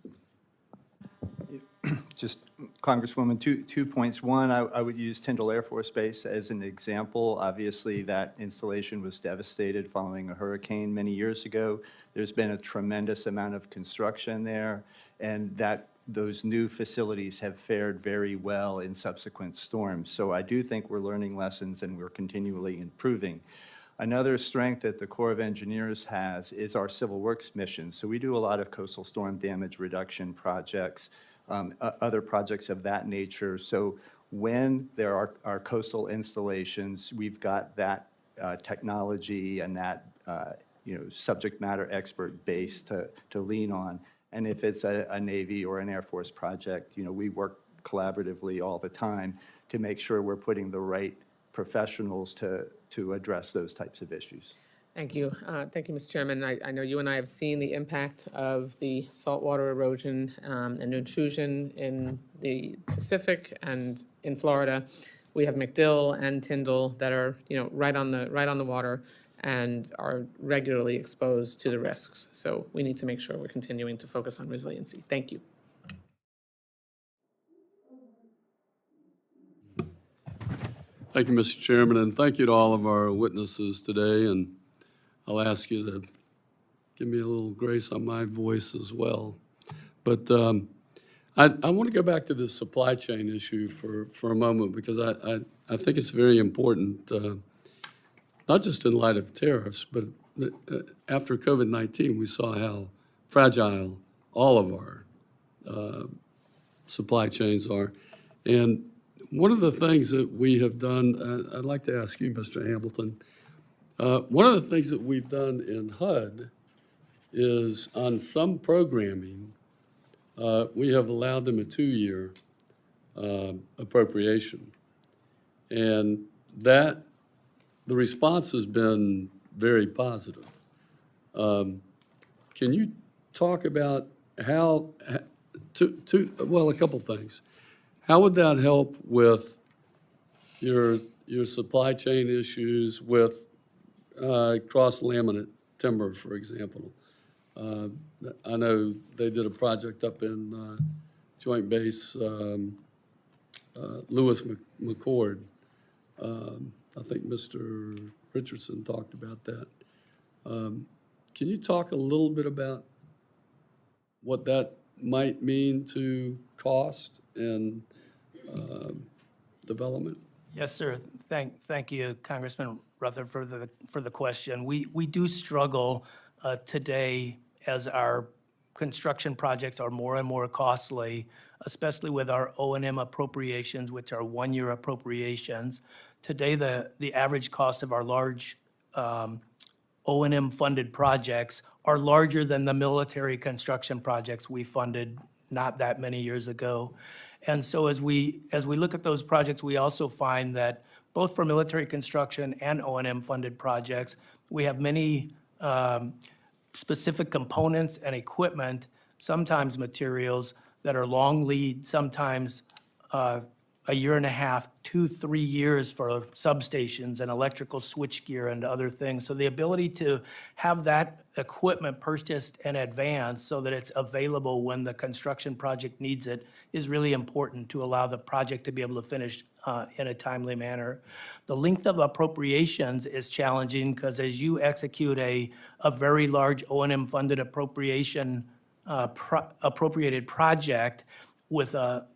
Just, Congresswoman, two points. One, I would use Tyndall Air Force Base as an example. Obviously, that installation was devastated following a hurricane many years ago. There's been a tremendous amount of construction there, and those new facilities have fared very well in subsequent storms. So I do think we're learning lessons and we're continually improving. Another strength that the Corps of Engineers has is our civil works mission. So we do a lot of coastal storm damage reduction projects, other projects of that nature. So when there are coastal installations, we've got that technology and that subject matter expert base to lean on. And if it's a Navy or an Air Force project, we work collaboratively all the time to make sure we're putting the right professionals to address those types of issues. Thank you. Thank you, Mr. Chairman. I know you and I have seen the impact of the saltwater erosion and intrusion in the Pacific and in Florida. We have MacDill and Tyndall that are, right on the water and are regularly exposed to the risks. So we need to make sure we're continuing to focus on resiliency. Thank you. Thank you, Mr. Chairman, and thank you to all of our witnesses today. And I'll ask you to give me a little grace on my voice as well. But I want to go back to the supply chain issue for a moment, because I think it's very important, not just in light of tariffs, but after COVID-19, we saw how fragile all of our supply chains are. And one of the things that we have done, I'd like to ask you, Mr. Hamilton, one of the things that we've done in HUD is on some programming, we have allowed them a 2-year appropriation. And the response has been very positive. Can you talk about how, a couple things. How would that help with your supply chain issues with cross-laminate timber, for example? I know they did a project up in Joint Base Lewis McChord. I think Mr. Richardson talked about that. Can you talk a little bit about what that might mean to cost and development? Yes, sir. Thank you, Congressman Rutherford, for the question. We do struggle today as our construction projects are more and more costly, especially with our O&M appropriations, which are one-year appropriations. Today, the average cost of our large O&M funded projects are larger than the military construction projects we funded not that many years ago. And so as we look at those projects, we also find that both for military construction and O&M funded projects, we have many specific components and equipment, sometimes materials that are long lead, sometimes a year and a half, 2-3 years for substations and electrical switchgear and other things. So the ability to have that equipment purchased in advance so that it's available when the construction project needs it is really important to allow the project to be able to finish in a timely manner. The length of appropriations is challenging because as you execute a very large O&M funded appropriated project with the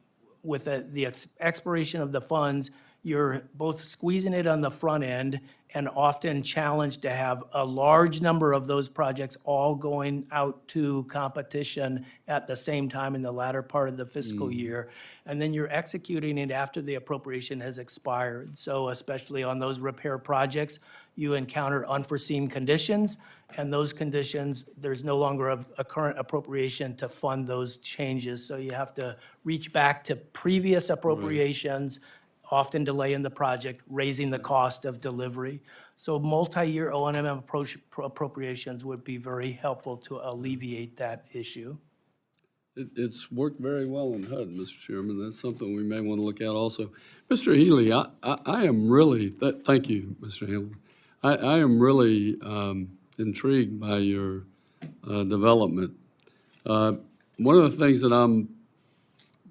expiration of the funds, you're both squeezing it on the front end and often challenged to have a large number of those projects all going out to competition at the same time in the latter part of the fiscal year. And then you're executing it after the appropriation has expired. So especially on those repair projects, you encounter unforeseen conditions, and those conditions, there's no longer a current appropriation to fund those changes. So you have to reach back to previous appropriations, often delaying the project, raising the cost of delivery. So multi-year O&M appropriations would be very helpful to alleviate that issue. It's worked very well in HUD, Mr. Chairman. That's something we may want to look at also. Mr. Healy, I am really, thank you, Mr. Healy. I am really intrigued by your development. One of the things that I'm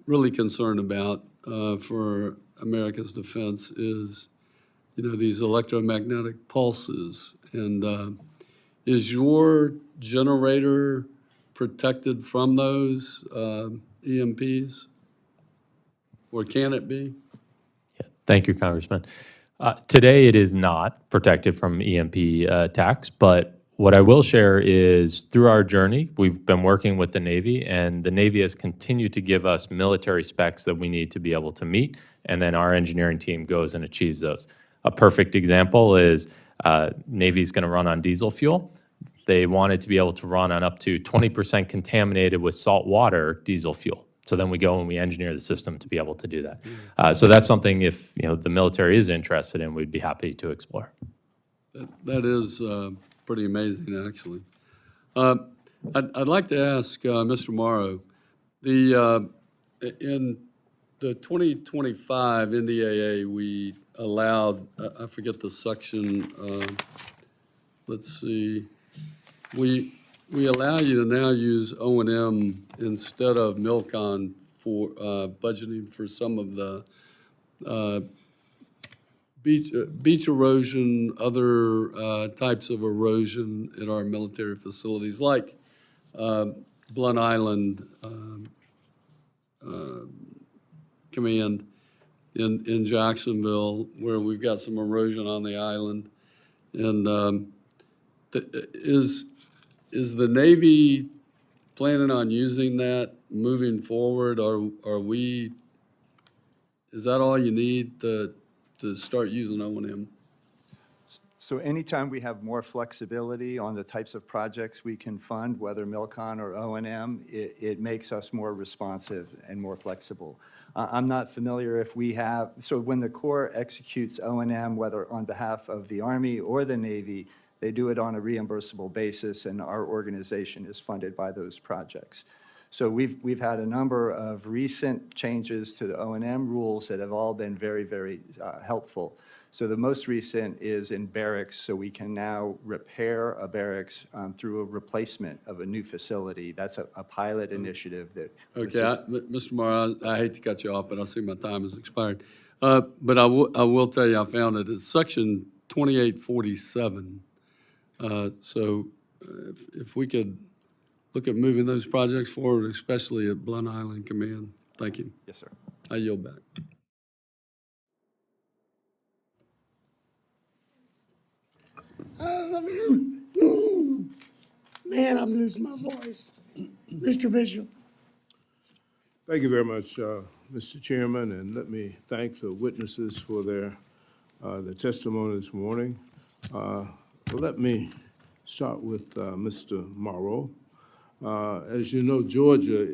really concerned about for America's defense is, these electromagnetic pulses. And is your generator protected from those EMPs? Or can it be? Yeah, thank you, Congressman. Today, it is not protected from EMP attacks, but what I will share is through our journey, we've been working with the Navy, and the Navy has continued to give us military specs that we need to be able to meet, and then our engineering team goes and achieves those. A perfect example is Navy's going to run on diesel fuel. They wanted to be able to run on up to 20% contaminated with salt water diesel fuel. So then we go and we engineer the system to be able to do that. So that's something if the military is interested in, we'd be happy to explore. That is pretty amazing, actually. I'd like to ask Mr. Morrow, in the 2025 NDAA, we allowed, I forget the section, let's see, we allow you to now use O&M instead of MILCON for budgeting for some of the beach erosion, other types of erosion in our military facilities, like Blunt Island Command in Jacksonville, where we've got some erosion on the island. And is the Navy planning on using that moving forward? Is that all you need to start using O&M? So anytime we have more flexibility on the types of projects we can fund, whether MILCON or O&M, it makes us more responsive and more flexible. I'm not familiar if we have, so when the Corps executes O&M, whether on behalf of the Army or the Navy, they do it on a reimbursable basis, and our organization is funded by those projects. So we've had a number of recent changes to the O&M rules that have all been very, very helpful. So the most recent is in barracks, so we can now repair a barracks through a replacement of a new facility. That's a pilot initiative that. Okay, Mr. Morrow, I hate to cut you off, but I see my time has expired. But I will tell you, I found it. It's section 2847. So if we could look at moving those projects forward, especially at Blunt Island Command. Thank you. Yes, sir. I yield back. Man, I'm losing my voice. Mr. Bishop. Thank you very much, Mr. Chairman, and let me thank the witnesses for their testimony this morning. Let me start with Mr. Morrow. As you know, Georgia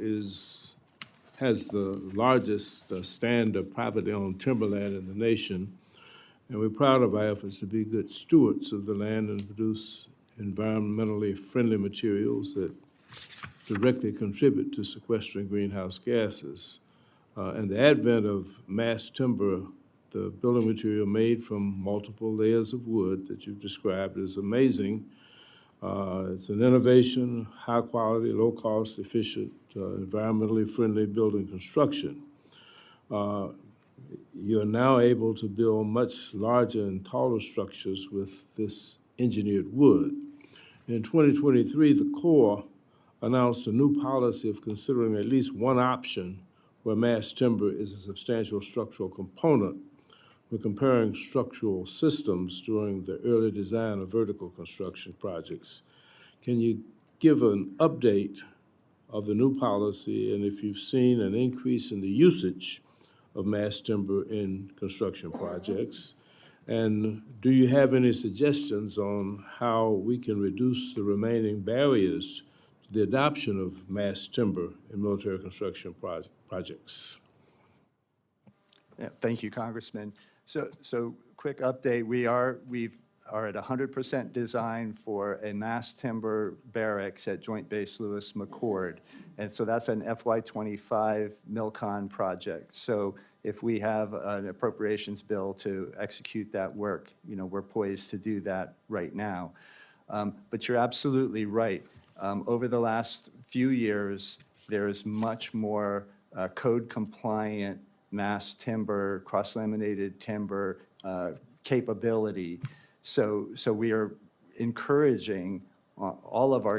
has the largest stand of privately owned timberland in the nation, and we're proud of our efforts to be good stewards of the land and produce environmentally friendly materials that directly contribute to sequestering greenhouse gases. And the advent of mass timber, the building material made from multiple layers of wood that you've described, is amazing. It's an innovation, high quality, low cost, efficient, environmentally friendly building construction. You're now able to build much larger and taller structures with this engineered wood. In 2023, the Corps announced a new policy of considering at least one option where mass timber is a substantial structural component when comparing structural systems during the early design of vertical construction projects. Can you give an update of the new policy and if you've seen an increase in the usage of mass timber in construction projects? And do you have any suggestions on how we can reduce the remaining barriers to the adoption of mass timber in military construction projects? Yeah, thank you, Congressman. So quick update, we are at 100% design for a mass timber barracks at Joint Base Lewis McChord. And so that's an FY25 MILCON project. So if we have an appropriations bill to execute that work, we're poised to do that right now. But you're absolutely right. Over the last few years, there is much more code compliant mass timber, cross-laminated timber capability. So we are encouraging all of our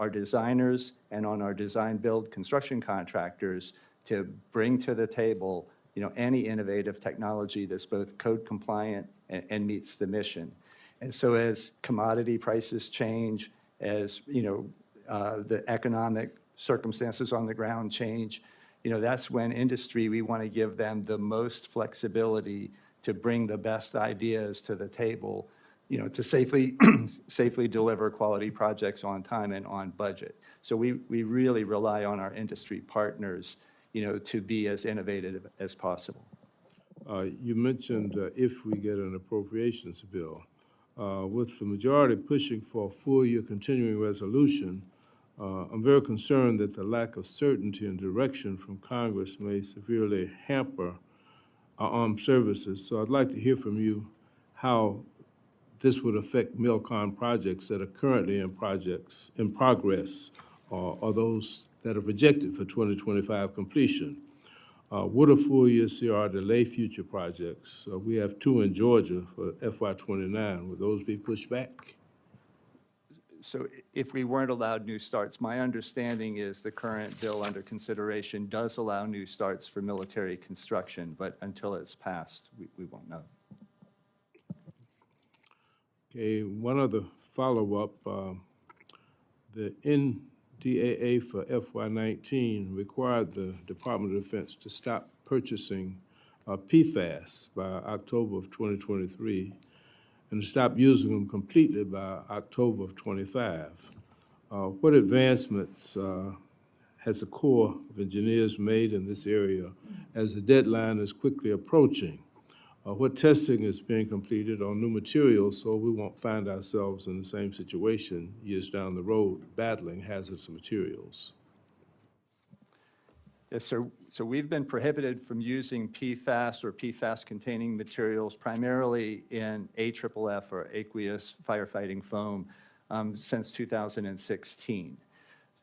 designers and on our design build construction contractors to bring to the table any innovative technology that's both code compliant and meets the mission. And so as commodity prices change, as the economic circumstances on the ground change, that's when industry, we want to give them the most flexibility to bring the best ideas to the table, to safely deliver quality projects on time and on budget. So we really rely on our industry partners, to be as innovative as possible. You mentioned if we get an appropriations bill. With the majority pushing for a full-year continuing resolution, I'm very concerned that the lack of certainty and direction from Congress may severely hamper our armed services. So I'd like to hear from you how this would affect MILCON projects that are currently in progress or those that are projected for 2025 completion. Would a full-year CR delay future projects? We have 2 in Georgia for FY29. Would those be pushed back? So if we weren't allowed new starts, my understanding is the current bill under consideration does allow new starts for military construction, but until it's passed, we won't know. Okay, one other follow-up. The NDAA for FY19 required the Department of Defense to stop purchasing PFAS by October of 2023 and to stop using them completely by October of 25. What advancements has the Corps of Engineers made in this area as the deadline is quickly approaching? What testing is being completed on new materials so we won't find ourselves in the same situation years down the road battling hazardous materials? Yes, so we've been prohibited from using PFAS or PFAS-containing materials primarily in AFFF or aqueous firefighting foam since 2016.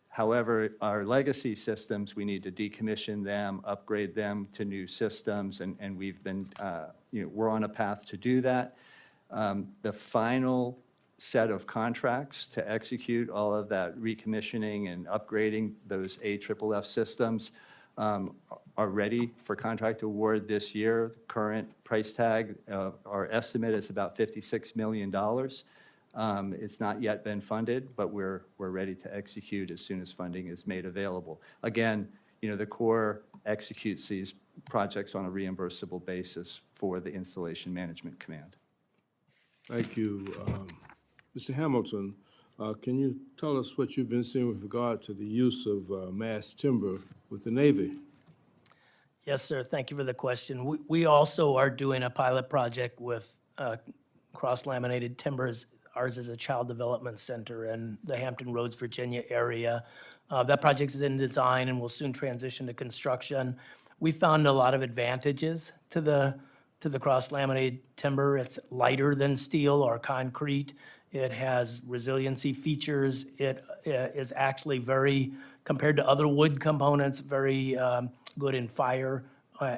However, our legacy systems, we need to decommission them, upgrade them to new systems, and we've been, we're on a path to do that. The final set of contracts to execute all of that recommissioning and upgrading those AFFF systems are ready for contract award this year. The current price tag, our estimate is about $56 million. It's not yet been funded, but we're ready to execute as soon as funding is made available. Again, the Corps executes these projects on a reimbursable basis for the Installation Management Command. Thank you. Mr. Hamilton, can you tell us what you've been seeing with regard to the use of mass timber with the Navy? Yes, sir. Thank you for the question. We also are doing a pilot project with cross-laminated timbers. Ours is a child development center in the Hampton Roads, Virginia area. That project is in design and will soon transition to construction. We found a lot of advantages to the cross-laminated timber. It's lighter than steel or concrete. It has resiliency features. It is actually very, compared to other wood components, very good in fire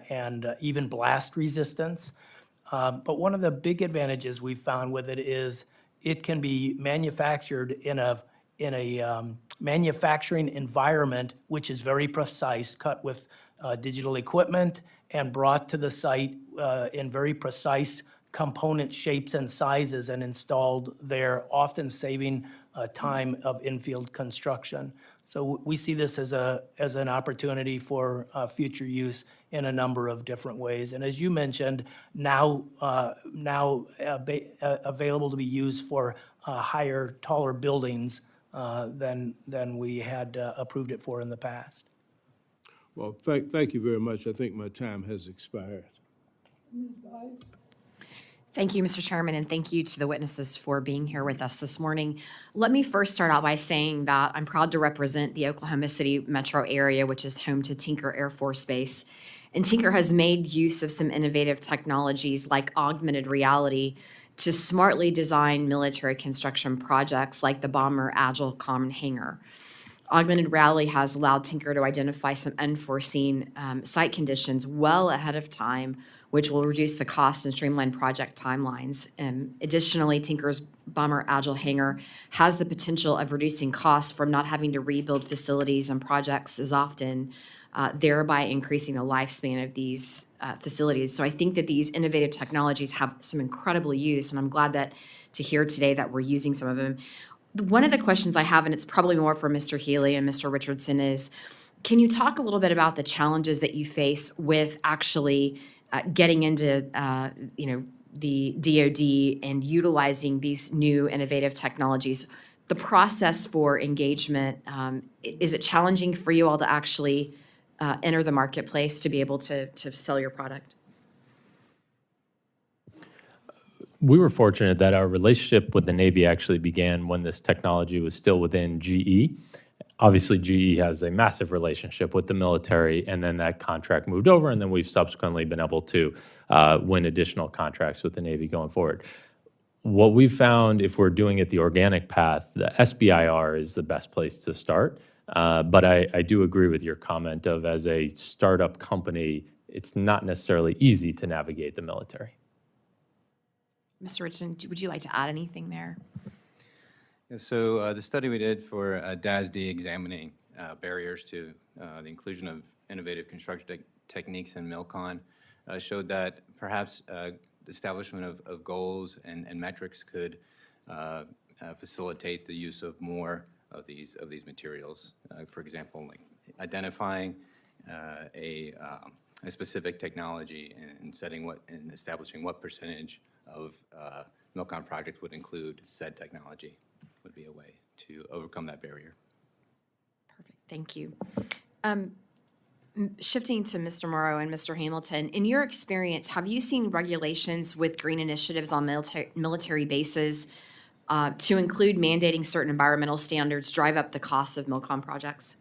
and even blast resistance. But one of the big advantages we found with it is it can be manufactured in a manufacturing environment which is very precise, cut with digital equipment and brought to the site in very precise component shapes and sizes and installed there, often saving time of infield construction. So we see this as an opportunity for future use in a number of different ways. And as you mentioned, now available to be used for higher, taller buildings than we had approved it for in the past. Well, thank you very much. I think my time has expired. Thank you, Mr. Chairman, and thank you to the witnesses for being here with us this morning. Let me first start out by saying that I'm proud to represent the Oklahoma City metro area, which is home to Tinker Air Force Base. And Tinker has made use of some innovative technologies like augmented reality to smartly design military construction projects like the Bomber Agile Common Hangar. Augmented reality has allowed Tinker to identify some unforeseen site conditions well ahead of time, which will reduce the cost and streamline project timelines. Additionally, Tinker's Bomber Agile Hangar has the potential of reducing costs from not having to rebuild facilities and projects as often, thereby increasing the lifespan of these facilities. So I think that these innovative technologies have some incredible use, and I'm glad that to hear today that we're using some of them. One of the questions I have, and it's probably more for Mr. Healy and Mr. Richardson, is can you talk a little bit about the challenges that you face with actually getting into the DoD and utilizing these new innovative technologies? The process for engagement, is it challenging for you all to actually enter the marketplace to be able to sell your product? We were fortunate that our relationship with the Navy actually began when this technology was still within GE. Obviously, GE has a massive relationship with the military, and then that contract moved over, and then we've subsequently been able to win additional contracts with the Navy going forward. What we've found, if we're doing it the organic path, the SBIR is the best place to start. But I do agree with your comment of, as a startup company, it's not necessarily easy to navigate the military. Mr. Richardson, would you like to add anything there? Yeah, so the study we did for DASD examining barriers to the inclusion of innovative construction techniques in MILCON showed that perhaps the establishment of goals and metrics could facilitate the use of more of these materials. For example, like identifying a specific technology and establishing what percentage of MILCON projects would include said technology would be a way to overcome that barrier. Perfect, thank you. Shifting to Mr. Morrow and Mr. Hamilton, in your experience, have you seen regulations with green initiatives on military bases to include mandating certain environmental standards drive up the cost of MILCON projects?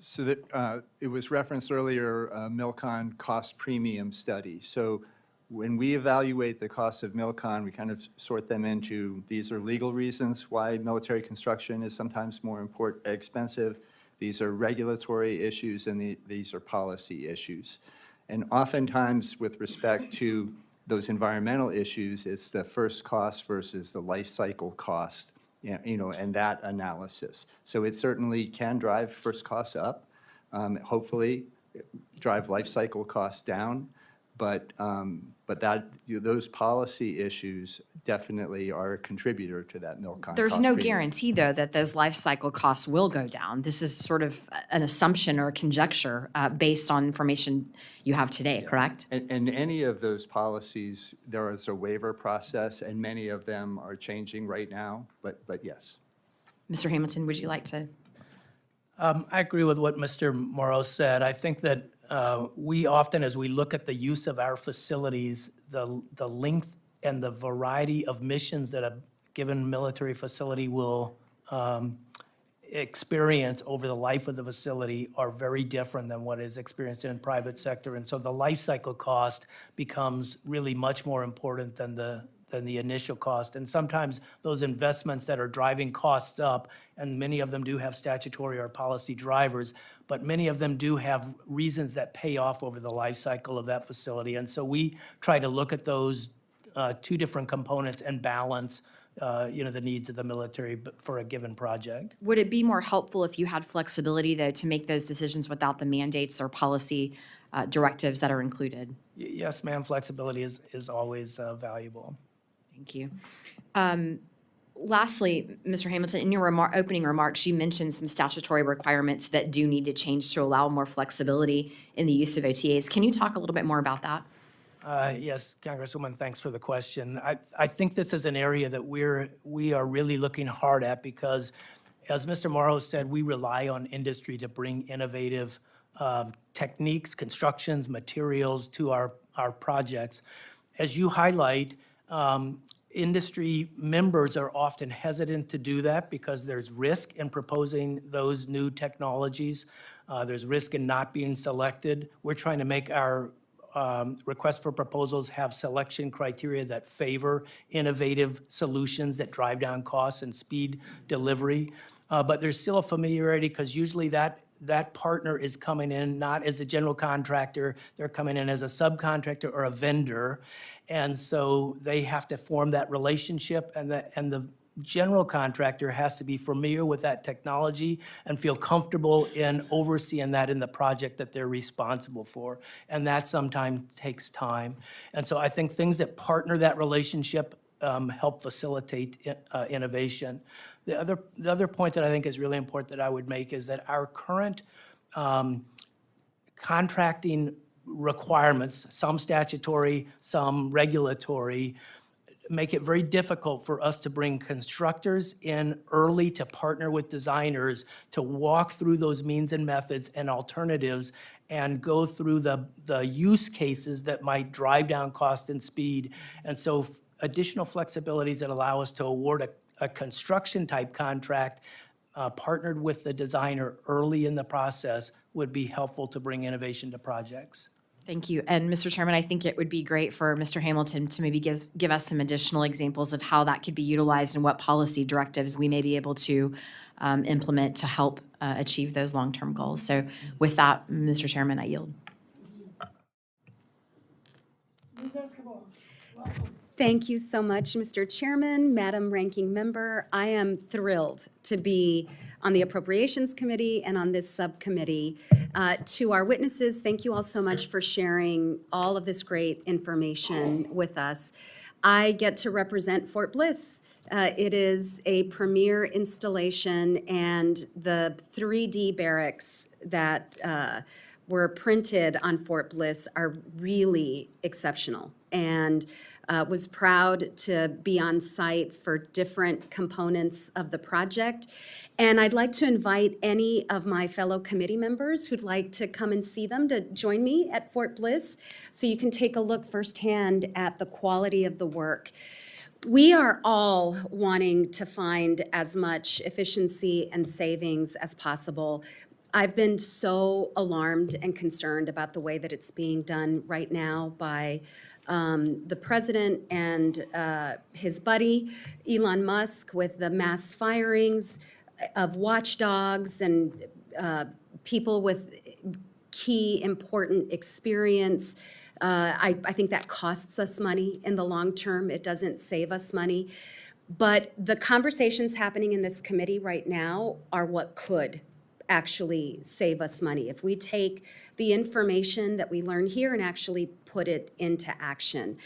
So that it was referenced earlier, MILCON cost premium study. So when we evaluate the cost of MILCON, we kind of sort them into, these are legal reasons why military construction is sometimes more expensive. These are regulatory issues, and these are policy issues. And oftentimes, with respect to those environmental issues, it's the first cost versus the life cycle cost, and that analysis. So it certainly can drive first costs up, hopefully drive life cycle costs down. But those policy issues definitely are a contributor to that MILCON There's cost no premium. guarantee, though, that those life cycle costs will go down. This is sort of an assumption or a conjecture based on information you have today, correct? And any of those policies, there is a waiver process, and many of them are changing right now, but yes. Mr. Hamilton, would you like to? I agree with what Mr. Morrow said. I think that we often, as we look at the use of our facilities, the length and the variety of missions that a given military facility will experience over the life of the facility are very different than what is experienced in private sector. And so the life cycle cost becomes really much more important than the initial cost. And sometimes those investments that are driving costs up, and many of them do have statutory or policy drivers, but many of them do have reasons that pay off over the life cycle of that facility. And so we try to look at those two different components and balance the needs of the military for a given project. Would it be more helpful if you had flexibility, though, to make those decisions without the mandates or policy directives that are included? Yes, ma'am, flexibility is always valuable. Thank you. Lastly, Mr. Hamilton, in your opening remarks, you mentioned some statutory requirements that do need to change to allow more flexibility in the use of OTAs. Can you talk a little bit more about that? Yes, Congresswoman, thanks for the question. I think this is an area that we are really looking hard at because, as Mr. Morrow said, we rely on industry to bring innovative techniques, constructions, materials to our projects. As you highlight, industry members are often hesitant to do that because there's risk in proposing those new technologies. There's risk in not being selected. We're trying to make our request for proposals have selection criteria that favor innovative solutions that drive down costs and speed delivery. But there's still a familiarity because usually that partner is coming in not as a general contractor, they're coming in as a subcontractor or a vendor. And so they have to form that relationship, and the general contractor has to be familiar with that technology and feel comfortable in overseeing that in the project that they're responsible for. And that sometimes takes time. And so I think things that partner that relationship help facilitate innovation. The other point that I think is really important that I would make is that our current contracting requirements, some statutory, some regulatory, make it very difficult for us to bring constructors in early to partner with designers to walk through those means and methods and alternatives and go through the use cases that might drive down cost and speed. And so additional flexibilities that allow us to award a construction type contract partnered with the designer early in the process would be helpful to bring innovation to projects. Thank you. And Mr. Chairman, I think it would be great for Mr. Hamilton to maybe give us some additional examples of how that could be utilized and what policy directives we may be able to implement to help achieve those long-term goals. So with that, Mr. Chairman, I yield. Ms. Escobar, welcome. Thank you so much, Mr. Chairman, Madam Ranking Member. I am thrilled to be on the Appropriations Committee and on this subcommittee. To our witnesses, thank you all so much for sharing all of this great information with us. I get to represent Fort Bliss. It is a premier installation, and the 3D barracks that were printed on Fort Bliss are really exceptional, and was proud to be on site for different components of the project. And I'd like to invite any of my fellow committee members who'd like to come and see them to join me at Fort Bliss so you can take a look firsthand at the quality of the work. We are all wanting to find as much efficiency and savings as possible. I've been so alarmed and concerned about the way that it's being done right now by the president and his buddy, Elon Musk, with the mass firings of watchdogs and people with key important experience. I think that costs us money in the long term. It doesn't save us money. But the conversations happening in this committee right now are what could actually save us money. If we take the information that we learn here and actually put it into action.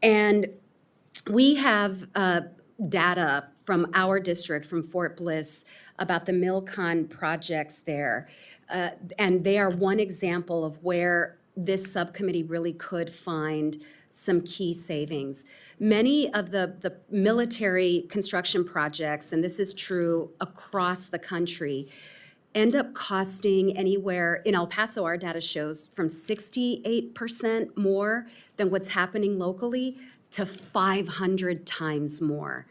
And we have data from our district, from Fort Bliss, about the MilCon projects there. And they are one example of where this subcommittee really could find some key savings. Many of the military construction projects, and this is true across the country, end up costing anywhere, in El Paso, our data shows, from 68% more than what's happening locally to 500 times more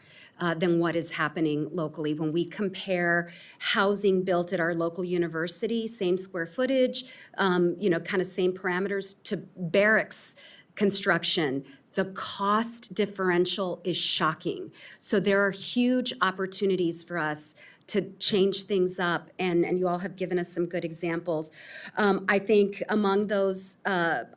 than what is happening locally. When we compare housing built at our local university, same square footage, kind of same parameters, to barracks construction, the cost differential is shocking. So there are huge opportunities for us to change things up, and you all have given us some good examples. I think among those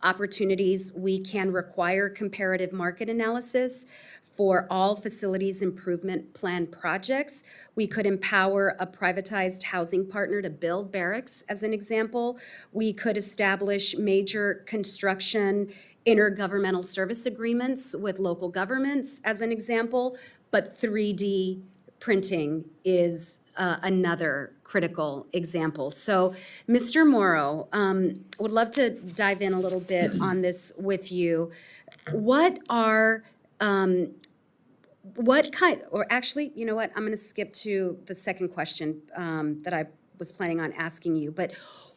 opportunities, we can require comparative market analysis for all facilities improvement plan projects. We could empower a privatized housing partner to build barracks, as an example. We could establish major construction intergovernmental service agreements with local governments, as an example, but 3D printing is another critical example. So, Mr. Morrow, would love to dive in a little bit on this with you. What kind, or actually, you know what, I'm going to skip to the second question that I was planning on asking you, but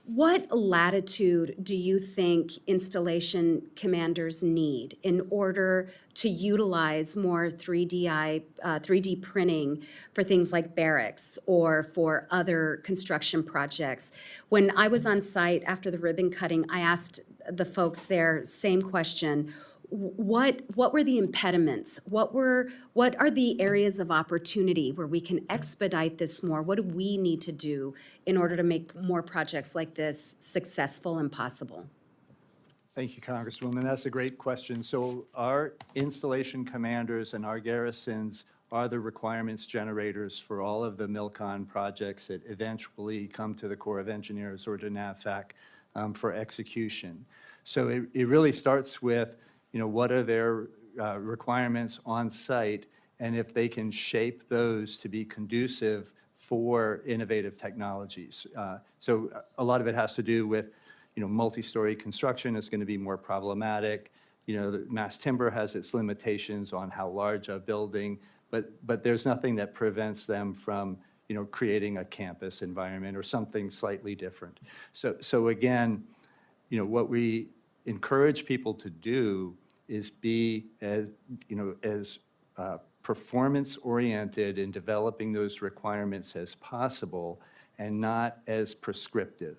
what latitude do you think installation commanders need in order to utilize more 3D printing for things like barracks or for other construction projects? When I was on site after the ribbon cutting, I asked the folks there, same question. What were the impediments? What are the areas of opportunity where we can expedite this more? What do we need to do in order to make more projects like this successful and possible? Thank you, Congresswoman. That's a great question. So our installation commanders and our garrisons are the requirements generators for all of the MilCon projects that eventually come to the Corps of Engineers or to NAVFAC for execution. So it really starts with, what are their requirements on site, and if they can shape those to be conducive for innovative technologies. So a lot of it has to do with, multi-story construction is going to be more problematic. The mass timber has its limitations on how large a building, but there's nothing that prevents them from, creating a campus environment or something slightly different. So again, what we encourage people to do is be as performance-oriented in developing those requirements as possible and not as prescriptive.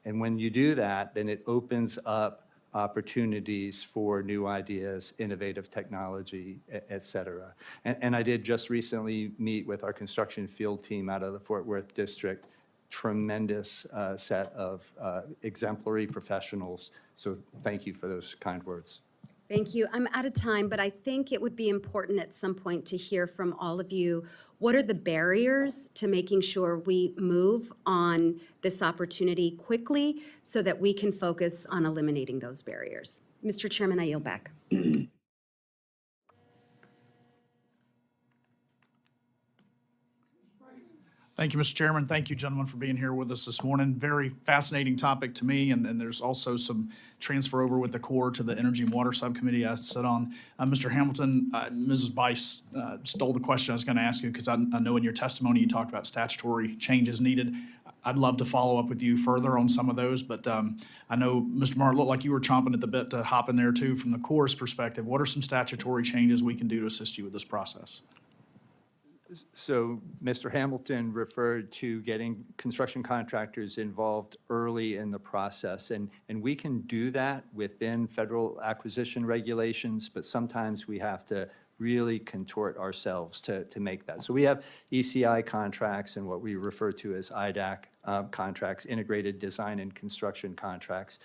And when you do that, then it opens up opportunities for new ideas, innovative technology, et cetera. And I did just recently meet with our construction field team out of the Fort Worth district. Tremendous set of exemplary professionals. So thank you for those kind words. Thank you. I'm out of time, but I think it would be important at some point to hear from all of you. What are the barriers to making sure we move on this opportunity quickly so that we can focus on eliminating those barriers? Mr. Chairman, I yield back. Thank you, Mr. Chairman. Thank you, gentlemen, for being here with us this morning. Very fascinating topic to me, and there's also some transfer over with the Corps to the Energy and Water Subcommittee I sit on. Mr. Hamilton, Mrs. Bice stole the question I was going to ask you, because I know in your testimony you talked about statutory changes needed. I'd love to follow up with you further on some of those, but I know, Mr. Morrow, it looked like you were chomping at the bit to hop in there too from the Corps' perspective. What are some statutory changes we can do to assist you with this process? So Mr. Hamilton referred to getting construction contractors involved early in the process, and we can do that within federal acquisition regulations, but sometimes we have to really contort ourselves to make that. So we have ECI contracts and what we refer to as IDAC contracts, integrated design and construction contracts,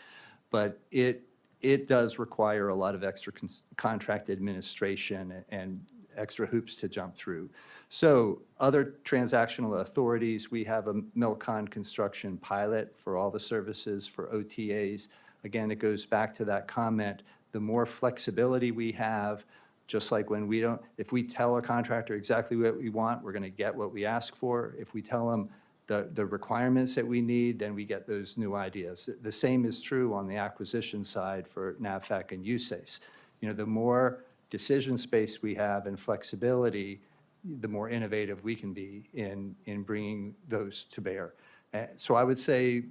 but it does require a lot of extra contract administration and extra hoops to jump through. So other transactional authorities, we have a Milcon construction pilot for all the services for OTAs. Again, it goes back to that comment, the more flexibility we have, just like when we don't, if we tell a contractor exactly what we want, we're going to get what we ask for. If we tell them the requirements that we need, then we get those new ideas. The same is true on the acquisition side for NAVFAC and USACE. You know, the more decision space we have and flexibility, the more innovative we can be in bringing those to bear. So I would say,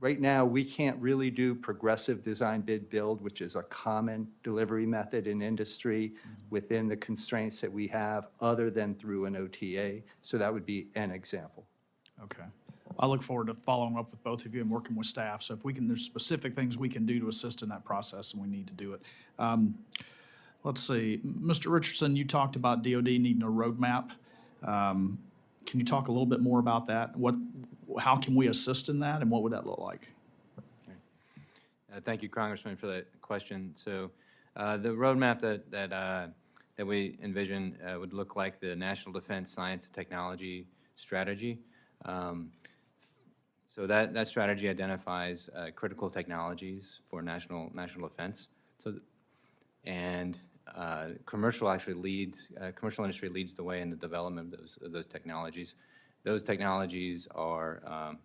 right now, we can't really do progressive design bid build, which is a common delivery method in industry within the constraints that we have, other than through an OTA. So that would be an example. Okay. I look forward to following up with both of you and working with staff. So if we can, there's specific things we can do to assist in that process, and we need to do it. Let's see, Mr. Richardson, you talked about DOD needing a roadmap. Can you talk a little bit more about that? How can we assist in that, and what would that look like? Thank you, Congressman, for that question. So the roadmap that we envision would look like the National Defense Science and Technology Strategy. So that strategy identifies critical technologies for national defense. So, and commercial industry leads the way in the development of those technologies. Those technologies are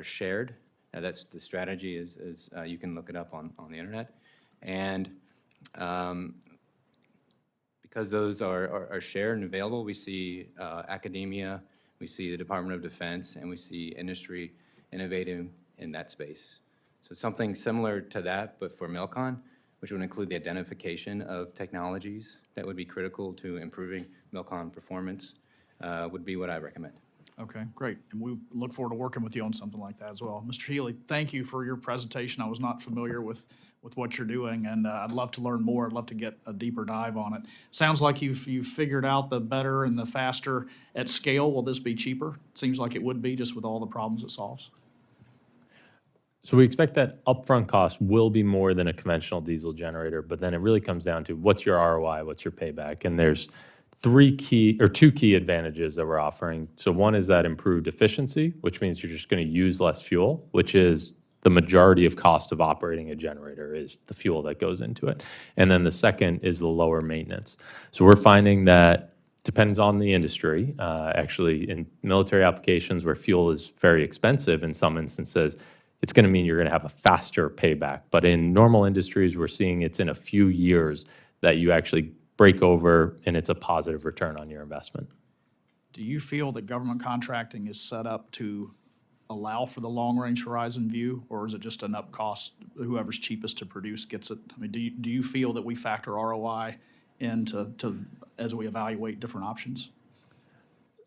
shared. Now, that's the strategy is you can look it up on the internet. And because those are shared and available, we see academia, we see the Department of Defense, and we see industry innovating in that space. So something similar to that, but for Milcon, which would include the identification of technologies that would be critical to improving Milcon performance, would be what I recommend. Okay, great. And we look forward to working with you on something like that as well. Mr. Healy, thank you for your presentation. I was not familiar with what you're doing, and I'd love to learn more. I'd love to get a deeper dive on it. Sounds like you've figured out the better and the faster at scale. Will this be cheaper? Seems like it would be, just with all the problems it solves. So we expect that upfront cost will be more than a conventional diesel generator, but then it really comes down to what's your ROI, what's your payback, and there's two key advantages that we're offering. So one is that improved efficiency, which means you're just going to use less fuel, which is the majority of cost of operating a generator is the fuel that goes into it. And then the second is the lower maintenance. So we're finding that depends on the industry. Actually, in military applications where fuel is very expensive, in some instances, it's going to mean you're going to have a faster payback. But in normal industries, we're seeing it's in a few years that you actually break over, and it's a positive return on your investment. Do you feel that government contracting is set up to allow for the long-range horizon view, or is it just an up cost, whoever's cheapest to produce gets it? I mean, do you feel that we factor ROI into as we evaluate different options?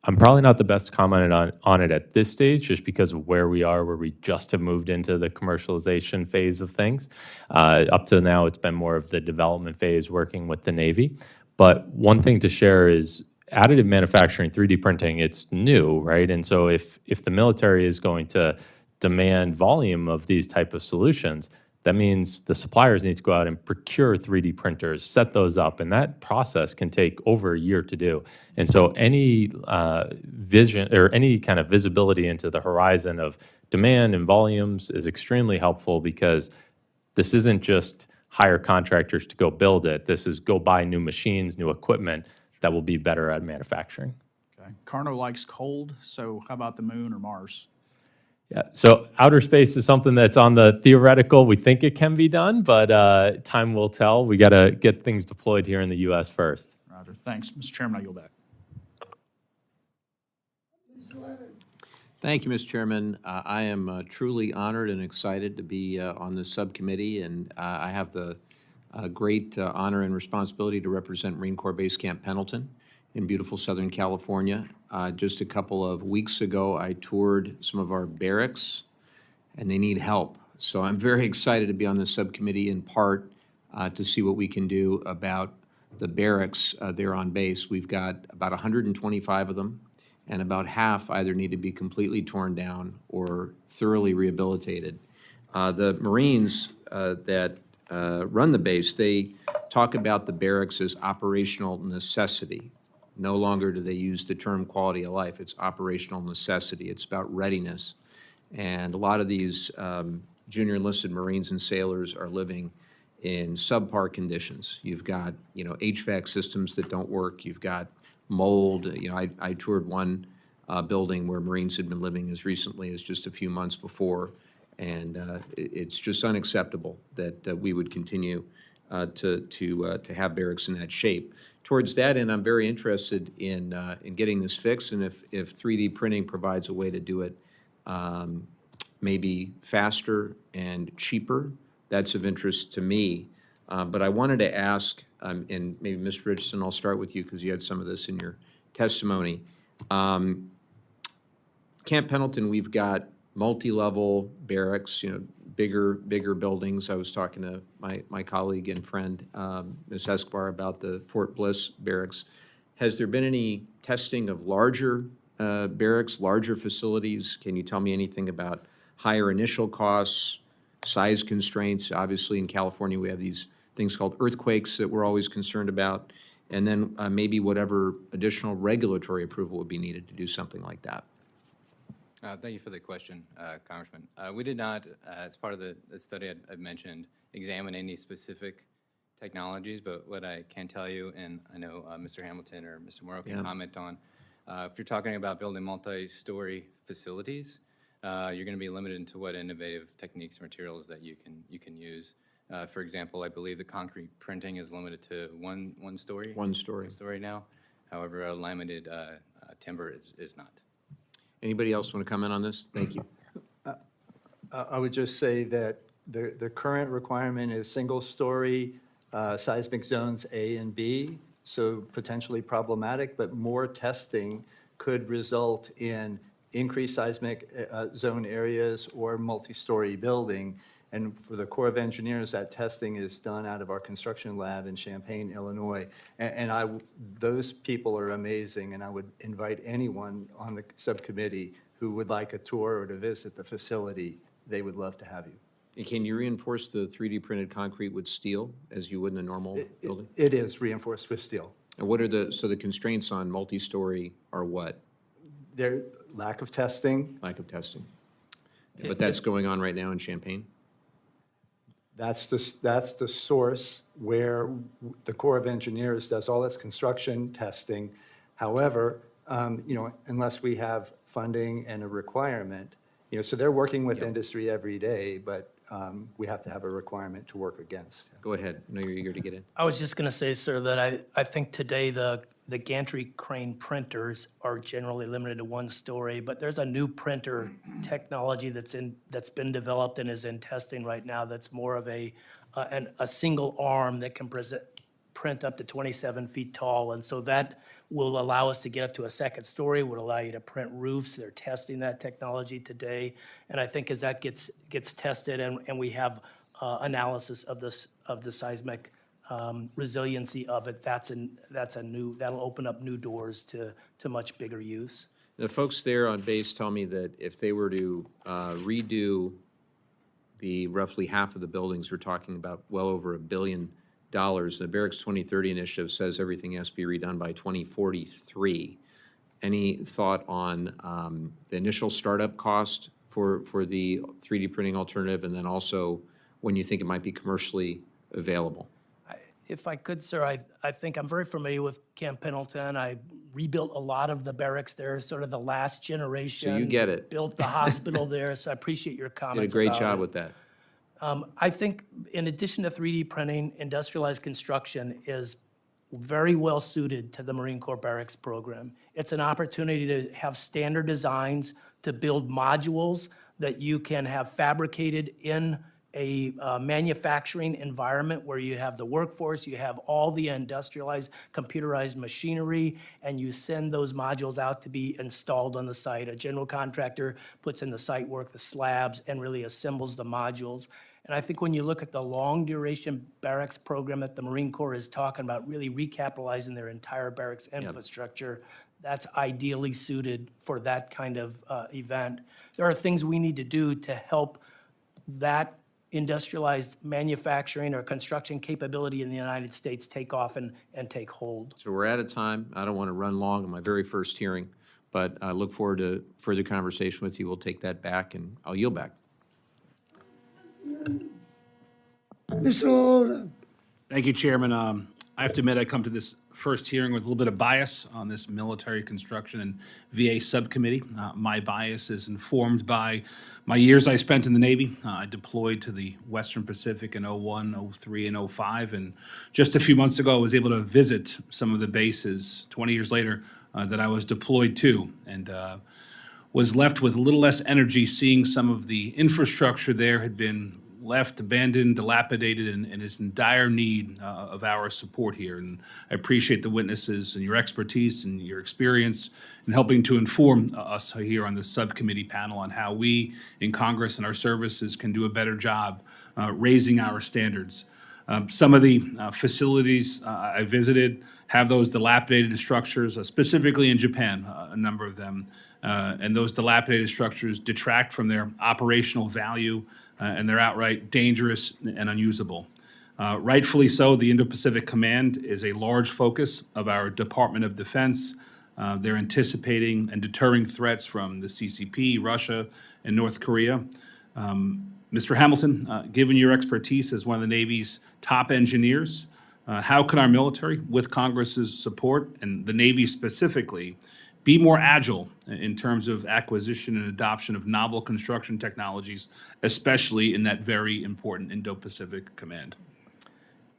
I'm probably not the best to comment on it at this stage, just because of where we are, where we just have moved into the commercialization phase of things. Up to now, it's been more of the development phase, working with the Navy. But one thing to share is additive manufacturing, 3D printing, it's new, right? And so if the military is going to demand volume of these type of solutions, that means the suppliers need to go out and procure 3D printers, set those up, and that process can take over a year to do. And so any vision or any kind of visibility into the horizon of demand and volumes is extremely helpful, because this isn't just hire contractors to go build it. This is go buy new machines, new equipment that will be better at manufacturing. Okay. Carno likes cold, so how about the moon or Mars? Yeah, so outer space is something that's on the theoretical. We think it can be done, but time will tell. We got to get things deployed here in the U.S. first. Roger. Thanks. Mr. Chairman, I yield back. Thank you, Mr. Chairman. I am truly honored and excited to be on this subcommittee, and I have the great honor and responsibility to represent Marine Corps Base Camp Pendleton in beautiful Southern California. Just a couple of weeks ago, I toured some of our barracks, and they need help. So I'm very excited to be on this subcommittee, in part to see what we can do about the barracks there on base. We've got about 125 of them, and about half either need to be completely torn down or thoroughly rehabilitated. The Marines that run the base, they talk about the barracks as operational necessity. No longer do they use the term quality of life. It's operational necessity. It's about readiness. And a lot of these junior enlisted Marines and sailors are living in subpar conditions. You've got, HVAC systems that don't work. You've got mold. I toured one building where Marines had been living as recently as just a few months before. And it's just unacceptable that we would continue to have barracks in that shape. Towards that end, I'm very interested in getting this fixed, and if 3D printing provides a way to do it maybe faster and cheaper, that's of interest to me. But I wanted to ask, and maybe Mr. Richardson, I'll start with you because you had some of this in your testimony. Camp Pendleton, we've got multi-level barracks, bigger buildings. I was talking to my colleague and friend, Ms. Escobar, about the Fort Bliss barracks. Has there been any testing of larger barracks, larger facilities? Can you tell me anything about higher initial costs, size constraints? Obviously, in California, we have these things called earthquakes that we're always concerned about, and then maybe whatever additional regulatory approval would be needed to do something like that. Thank you for the question, Congressman. We did not, as part of the study I mentioned, examine any specific technologies, but what I can tell you, and I know Mr. Hamilton or Mr. Morrow can comment on, if you're talking about building multi-story facilities, you're going to be limited to what innovative techniques and materials that you can use. For example, I believe the concrete printing is limited to one story. One story. One story now. However, laminated timber is not. Anybody else want to comment on this? Thank you. I would just say that the current requirement is single-story seismic zones A and B, so potentially problematic, but more testing could result in increased seismic zone areas or multi-story building. And for the Corps of Engineers, that testing is done out of our construction lab in Champaign, Illinois. Those people are amazing, and I would invite anyone on the subcommittee who would like a tour or to visit the facility. They would love to have you. And can you reinforce the 3D printed concrete with steel as you would in a normal building? It is reinforced with steel. And what are the constraints on multi-story are what? There, lack of testing. Lack of testing. But that's going on right now in Champaign? That's the source where the Corps of Engineers does all its construction testing. However, unless we have funding and a requirement, so they're working with industry every day, but we have to have a requirement to work against. Go ahead. I know you're eager to get in. I was just going to say, sir, that I think today the gantry crane printers are generally limited to one story, but there's a new printer technology that's been developed and is in testing right now that's more of a single arm that can print up to 27 feet tall. And so that will allow us to get up to a second story, would allow you to print roofs. They're testing that technology today. And I think as that gets tested and we have analysis of the seismic resiliency of it, that'll open up new doors to much bigger use. The folks there on base tell me that if they were to redo the roughly half of the buildings, we're talking about well over $1 billion. The Barracks 2030 initiative says everything has to be redone by 2043. Any thought on the initial startup cost for the 3D printing alternative, and then also when you think it might be commercially available? If I could, sir, I think I'm very familiar with Camp Pendleton. I rebuilt a lot of the barracks there, sort of the last generation. So you get it. Built the hospital there, so I appreciate your comments Did a great about job it. with that. I think in addition to 3D printing, industrialized construction is very well suited to the Marine Corps Barracks program. It's an opportunity to have standard designs, to build modules that you can have fabricated in a manufacturing environment where you have the workforce, you have all the industrialized, computerized machinery, and you send those modules out to be installed on the site. A general contractor puts in the site work, the slabs, and really assembles the modules. And I think when you look at the long-duration barracks program that the Marine Corps is talking about, really recapitalizing their entire barracks infrastructure, that's ideally suited for that kind of event. There are things we need to do to help that industrialized manufacturing or construction capability in the United States take off and take hold. So we're out of time. I don't want to run long on my very first hearing, but I look forward to further conversation with you. We'll take that back, and I'll yield back. Mr. Lord, Thank you, Chairman. I have to admit, I come to this first hearing with a little bit of bias on this military construction and VA subcommittee. My bias is informed by my years I spent in the Navy. I deployed to the Western Pacific in 01, 03, and 05, and just a few months ago, I was able to visit some of the bases 20 years later that I was deployed to, and was left with a little less energy seeing some of the infrastructure there had been left abandoned, dilapidated, and is in dire need of our support here. And I appreciate the witnesses and your expertise and your experience in helping to inform us here on the subcommittee panel on how we in Congress and our services can do a better job raising our standards. Some of the facilities I visited have those dilapidated structures, specifically in Japan, a number of them. And those dilapidated structures detract from their operational value, and they're outright dangerous and unusable. Rightfully so, the Indo-Pacific Command is a large focus of our Department of Defense. They're anticipating and deterring threats from the CCP, Russia, and North Korea. Mr. Hamilton, given your expertise as one of the Navy's top engineers, how can our military, with Congress's support and the Navy specifically, be more agile in terms of acquisition and adoption of novel construction technologies, especially in that very important Indo-Pacific Command?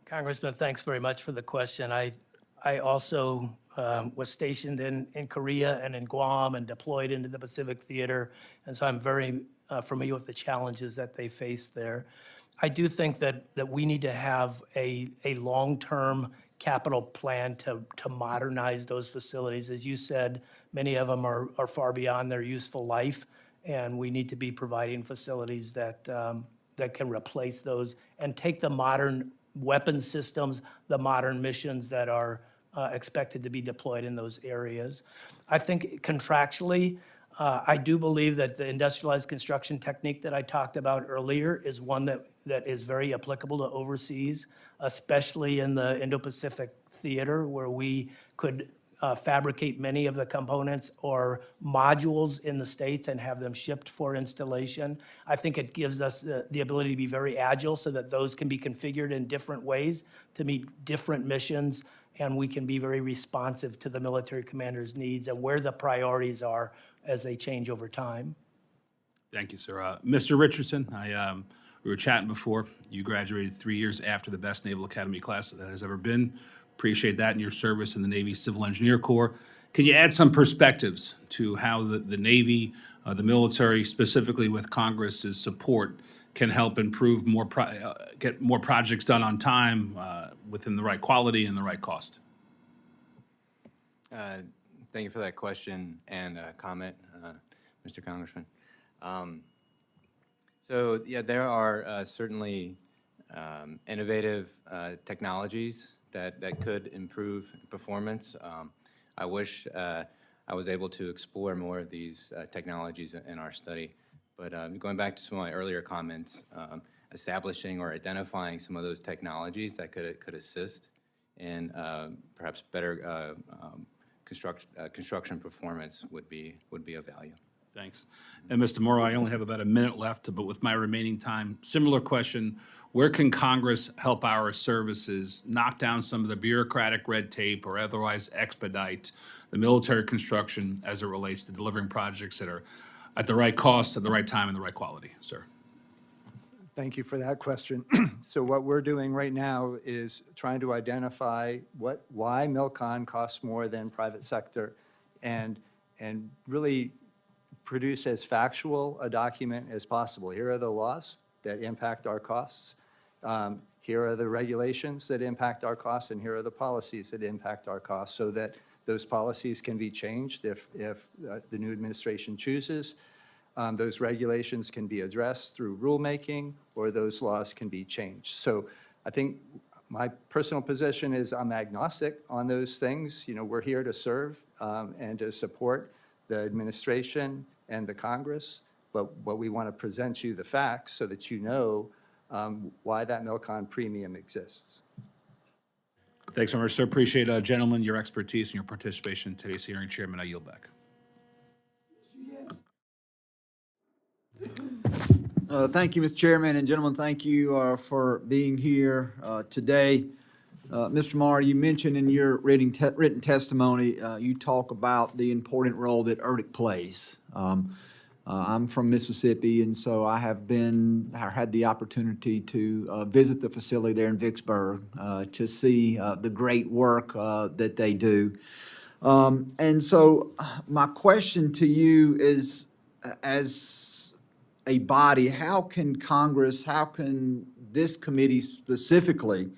Congressman, thanks very much for the question. I also was stationed in Korea and in Guam and deployed into the Pacific Theater, and so I'm very familiar with the challenges that they face there. I do think that we need to have a long-term capital plan to modernize those facilities. As you said, many of them are far beyond their useful life, and we need to be providing facilities that can replace those and take the modern weapon systems, the modern missions that are expected to be deployed in those areas. I think contractually, I do believe that the industrialized construction technique that I talked about earlier is one that is very applicable to overseas, especially in the Indo-Pacific theater, where we could fabricate many of the components or modules in the States and have them shipped for installation. I think it gives us the ability to be very agile so that those can be configured in different ways to meet different missions, and we can be very responsive to the military commander's needs and where the priorities are as they change over time. Thank you, sir. Mr. Richardson, we were chatting before. You graduated 3 years after the best Naval Academy class that has ever been. Appreciate that in your service in the Navy Civil Engineer Corps. Can you add some perspectives to how the Navy, the military, specifically with Congress's support, can help improve get more projects done on time, within the right quality and the right cost? Thank you for that question and comment, Mr. Congressman. So, yeah, there are certainly innovative technologies that could improve performance. I wish I was able to explore more of these technologies in our study. But going back to some of my earlier comments, establishing or identifying some of those technologies that could assist in perhaps better construction performance would be of value. Thanks. And Mr. Morrow, I only have about a minute left, but with my remaining time, similar question. Where can Congress help our services knock down some of the bureaucratic red tape or otherwise expedite the military construction as it relates to delivering projects that are at the right cost, at the right time, and the right quality, sir? Thank you for that question. So what we're doing right now is trying to identify why MilCon costs more than private sector and really produce as factual a document as possible. Here are the laws that impact our costs. Here are the regulations that impact our costs, and here are the policies that impact our costs, so that those policies can be changed if the new administration chooses. Those regulations can be addressed through rulemaking, or those laws can be changed. So I think my personal position is I'm agnostic on those things. You know, we're here to serve and to support the administration and the Congress, but we want to present you the facts so that you know why that Milcon premium exists. Thanks, Member. So appreciate, gentlemen, your expertise and your participation in today's hearing. Chairman, I yield back. Thank you, Mr. Chairman, and gentlemen, thank you for being here today. Mr. Morrow, you mentioned in your written testimony, you talk about the important role that ERDIC plays. I'm from Mississippi, and so I had the opportunity to visit the facility there in Vicksburg to see the great work that they do. And so my question to you is, as a body, how can Congress, how can this committee specifically,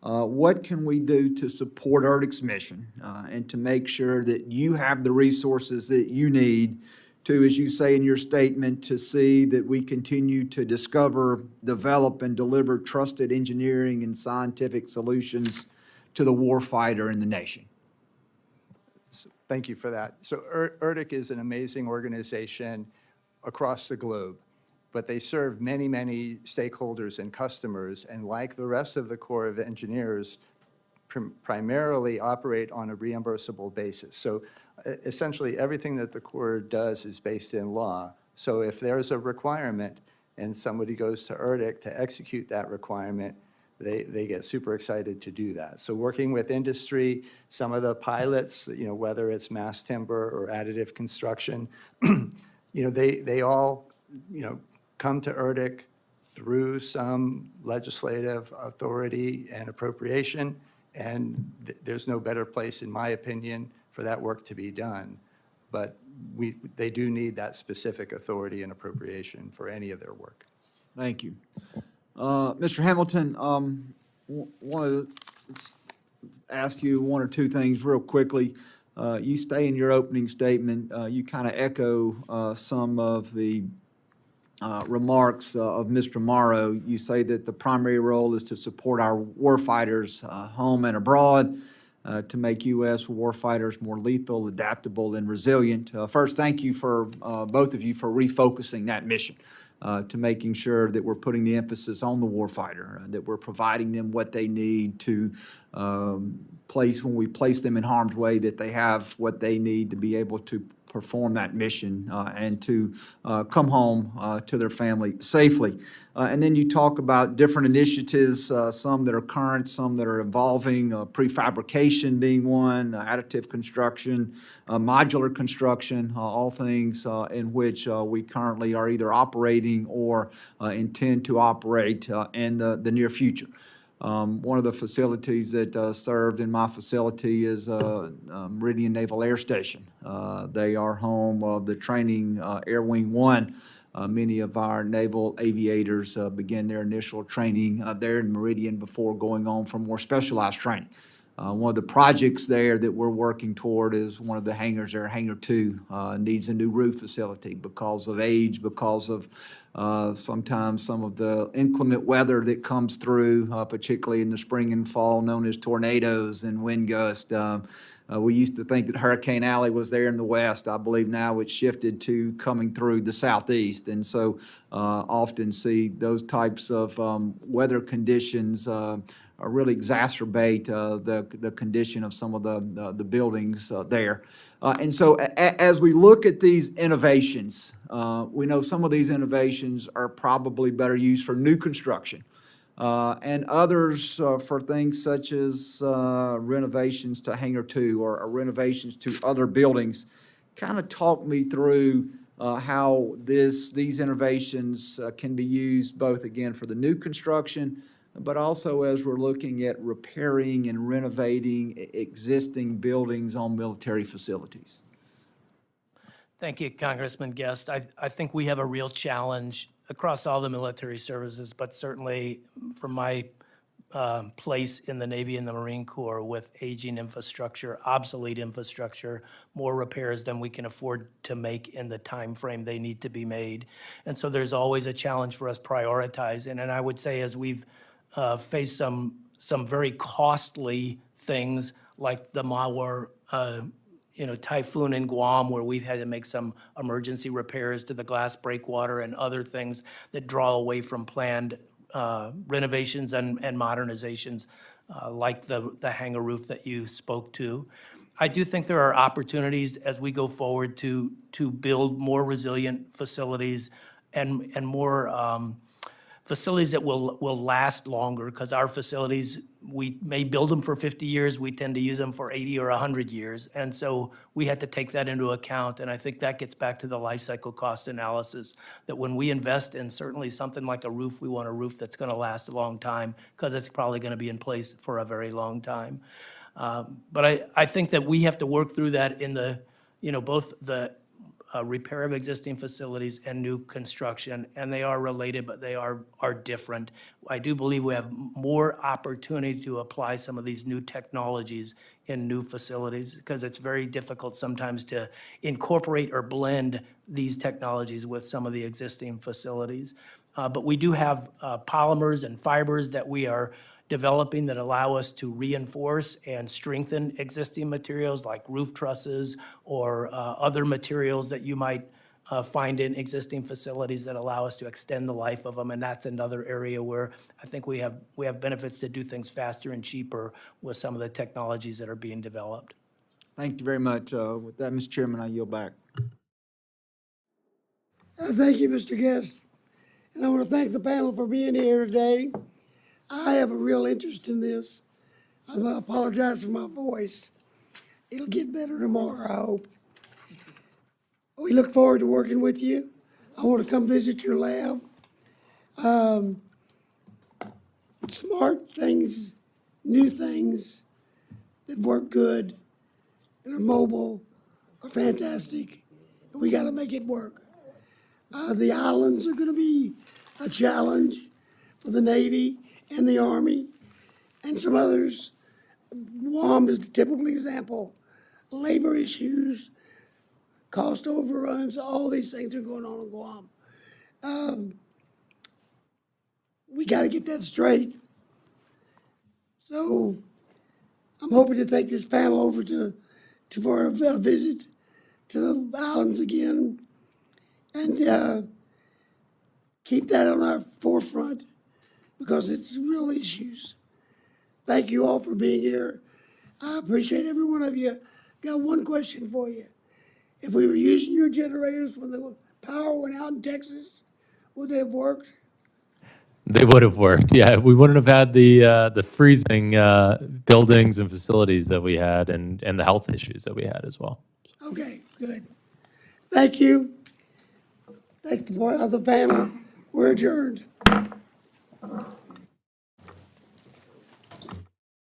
what can we do to support ERDIC's mission and to make sure that you have the resources that you need to, as you say in your statement, to see that we continue to discover, develop, and deliver trusted engineering and scientific solutions to the warfighter and the nation? Thank you for that. So ERDIC is an amazing organization across the globe, but they serve many, many stakeholders and customers, and like the rest of the Corps of Engineers, primarily operate on a reimbursable basis. So essentially, everything that the Corps does is based in law. So if there's a requirement and somebody goes to ERDIC to execute that requirement, they get super excited to do that. So working with industry, some of the pilots, whether it's mass timber or additive construction, they all, come to ERDIC through some legislative authority and appropriation, and there's no better place, in my opinion, for that work to be done. But they do need that specific authority and appropriation for any of their work. Thank you. Mr. Hamilton, want to ask you one or two things real quickly. You say in your opening statement, you kind of echo some of the remarks of Mr. Morrow. You say that the primary role is to support our warfighters home and abroad, to make U.S. warfighters more lethal, adaptable, and resilient. First, thank you for both of you for refocusing that mission. To making sure that we're putting the emphasis on the warfighter, that we're providing them what they need to when we place them in harm's way, that they have what they need to be able to perform that mission and to come home to their family safely. And then you talk about different initiatives, some that are current, some that are evolving, prefabrication being one, additive construction, modular construction, all things in which we currently are either operating or intend to operate in the near future. One of the facilities that served in my facility is Meridian Naval Air Station. They are home of the training Air Wing 1. Many of our naval aviators begin their initial training there in Meridian before going on for more specialized training. One of the projects there that we're working toward is one of the hangars there, Hangar 2, needs a new roof facility because of age, because of sometimes some of the inclement weather that comes through, particularly in the spring and fall, known as tornadoes and wind gusts. We used to think that Hurricane Alley was there in the west. I believe now it's shifted to coming through the southeast. And so often see those types of weather conditions really exacerbate the condition of some of the buildings there. And so as we look at these innovations, we know some of these innovations are probably better used for new construction. And others for things such as renovations to Hangar 2 or renovations to other buildings. Kind of talk me through how these innovations can be used both, again, for the new construction, but also as we're looking at repairing and renovating existing buildings on military facilities. Thank you, Congressman Guest. I think we have a real challenge across all the military services, but certainly from my place in the Navy and the Marine Corps with aging infrastructure, obsolete infrastructure, more repairs than we can afford to make in the time frame they need to be made. And so there's always a challenge for us prioritizing. And I would say as we've faced some very costly things like the Morrow typhoon in Guam, where we've had to make some emergency repairs to the glass breakwater and other things that draw away from planned renovations and modernizations, like the hangar roof that you spoke to. I do think there are opportunities as we go forward to build more resilient facilities and more facilities that will last longer, because our facilities, we may build them for 50 years, we tend to use them for 80 or 100 years. And so we had to take that into account, and I think that gets back to the life cycle cost analysis, that when we invest in certainly something like a roof, we want a roof that's gonna last a long time, because it's probably gonna be in place for a very long time. But I think that we have to work through that in the, both the repair of existing facilities and new construction, and they are related, but they are different. I do believe we have more opportunity to apply some of these new technologies in new facilities, because it's very difficult sometimes to incorporate or blend these technologies with some of the existing facilities. But we do have polymers and fibers that we are developing that allow us to reinforce and strengthen existing materials like roof trusses or other materials that you might find in existing facilities that allow us to extend the life of them. And that's another area where I think we have benefits to do things faster and cheaper with some of the technologies that are being developed. Thank you very much. With that, Mr. Chairman, I yield back. Thank you, Mr. Guest. And I want to thank the panel for being here today. I have a real interest in this. I apologize for my voice. It'll get better tomorrow, I hope. We look forward to working with you. I want to come visit your lab. Smart things, new things that work good and are mobile are fantastic. And we got to make it work. The islands are going to be a challenge for the Navy and the Army and some others. Guam is the typical example. Labor issues, cost overruns, all these things are going on in Guam. We got to get that straight. So I'm hoping to take this panel over for a visit to the islands again and keep that on our forefront, because it's real issues. Thank you all for being here. I appreciate every one of you. Got one question for you. If we were using your generators when the power went out in Texas, would they have worked? They would have worked, yeah. We wouldn't have had the freezing buildings and facilities that we had and the health issues that we had as well. Okay, good. Thank you. Thanks to the panel. We're adjourned.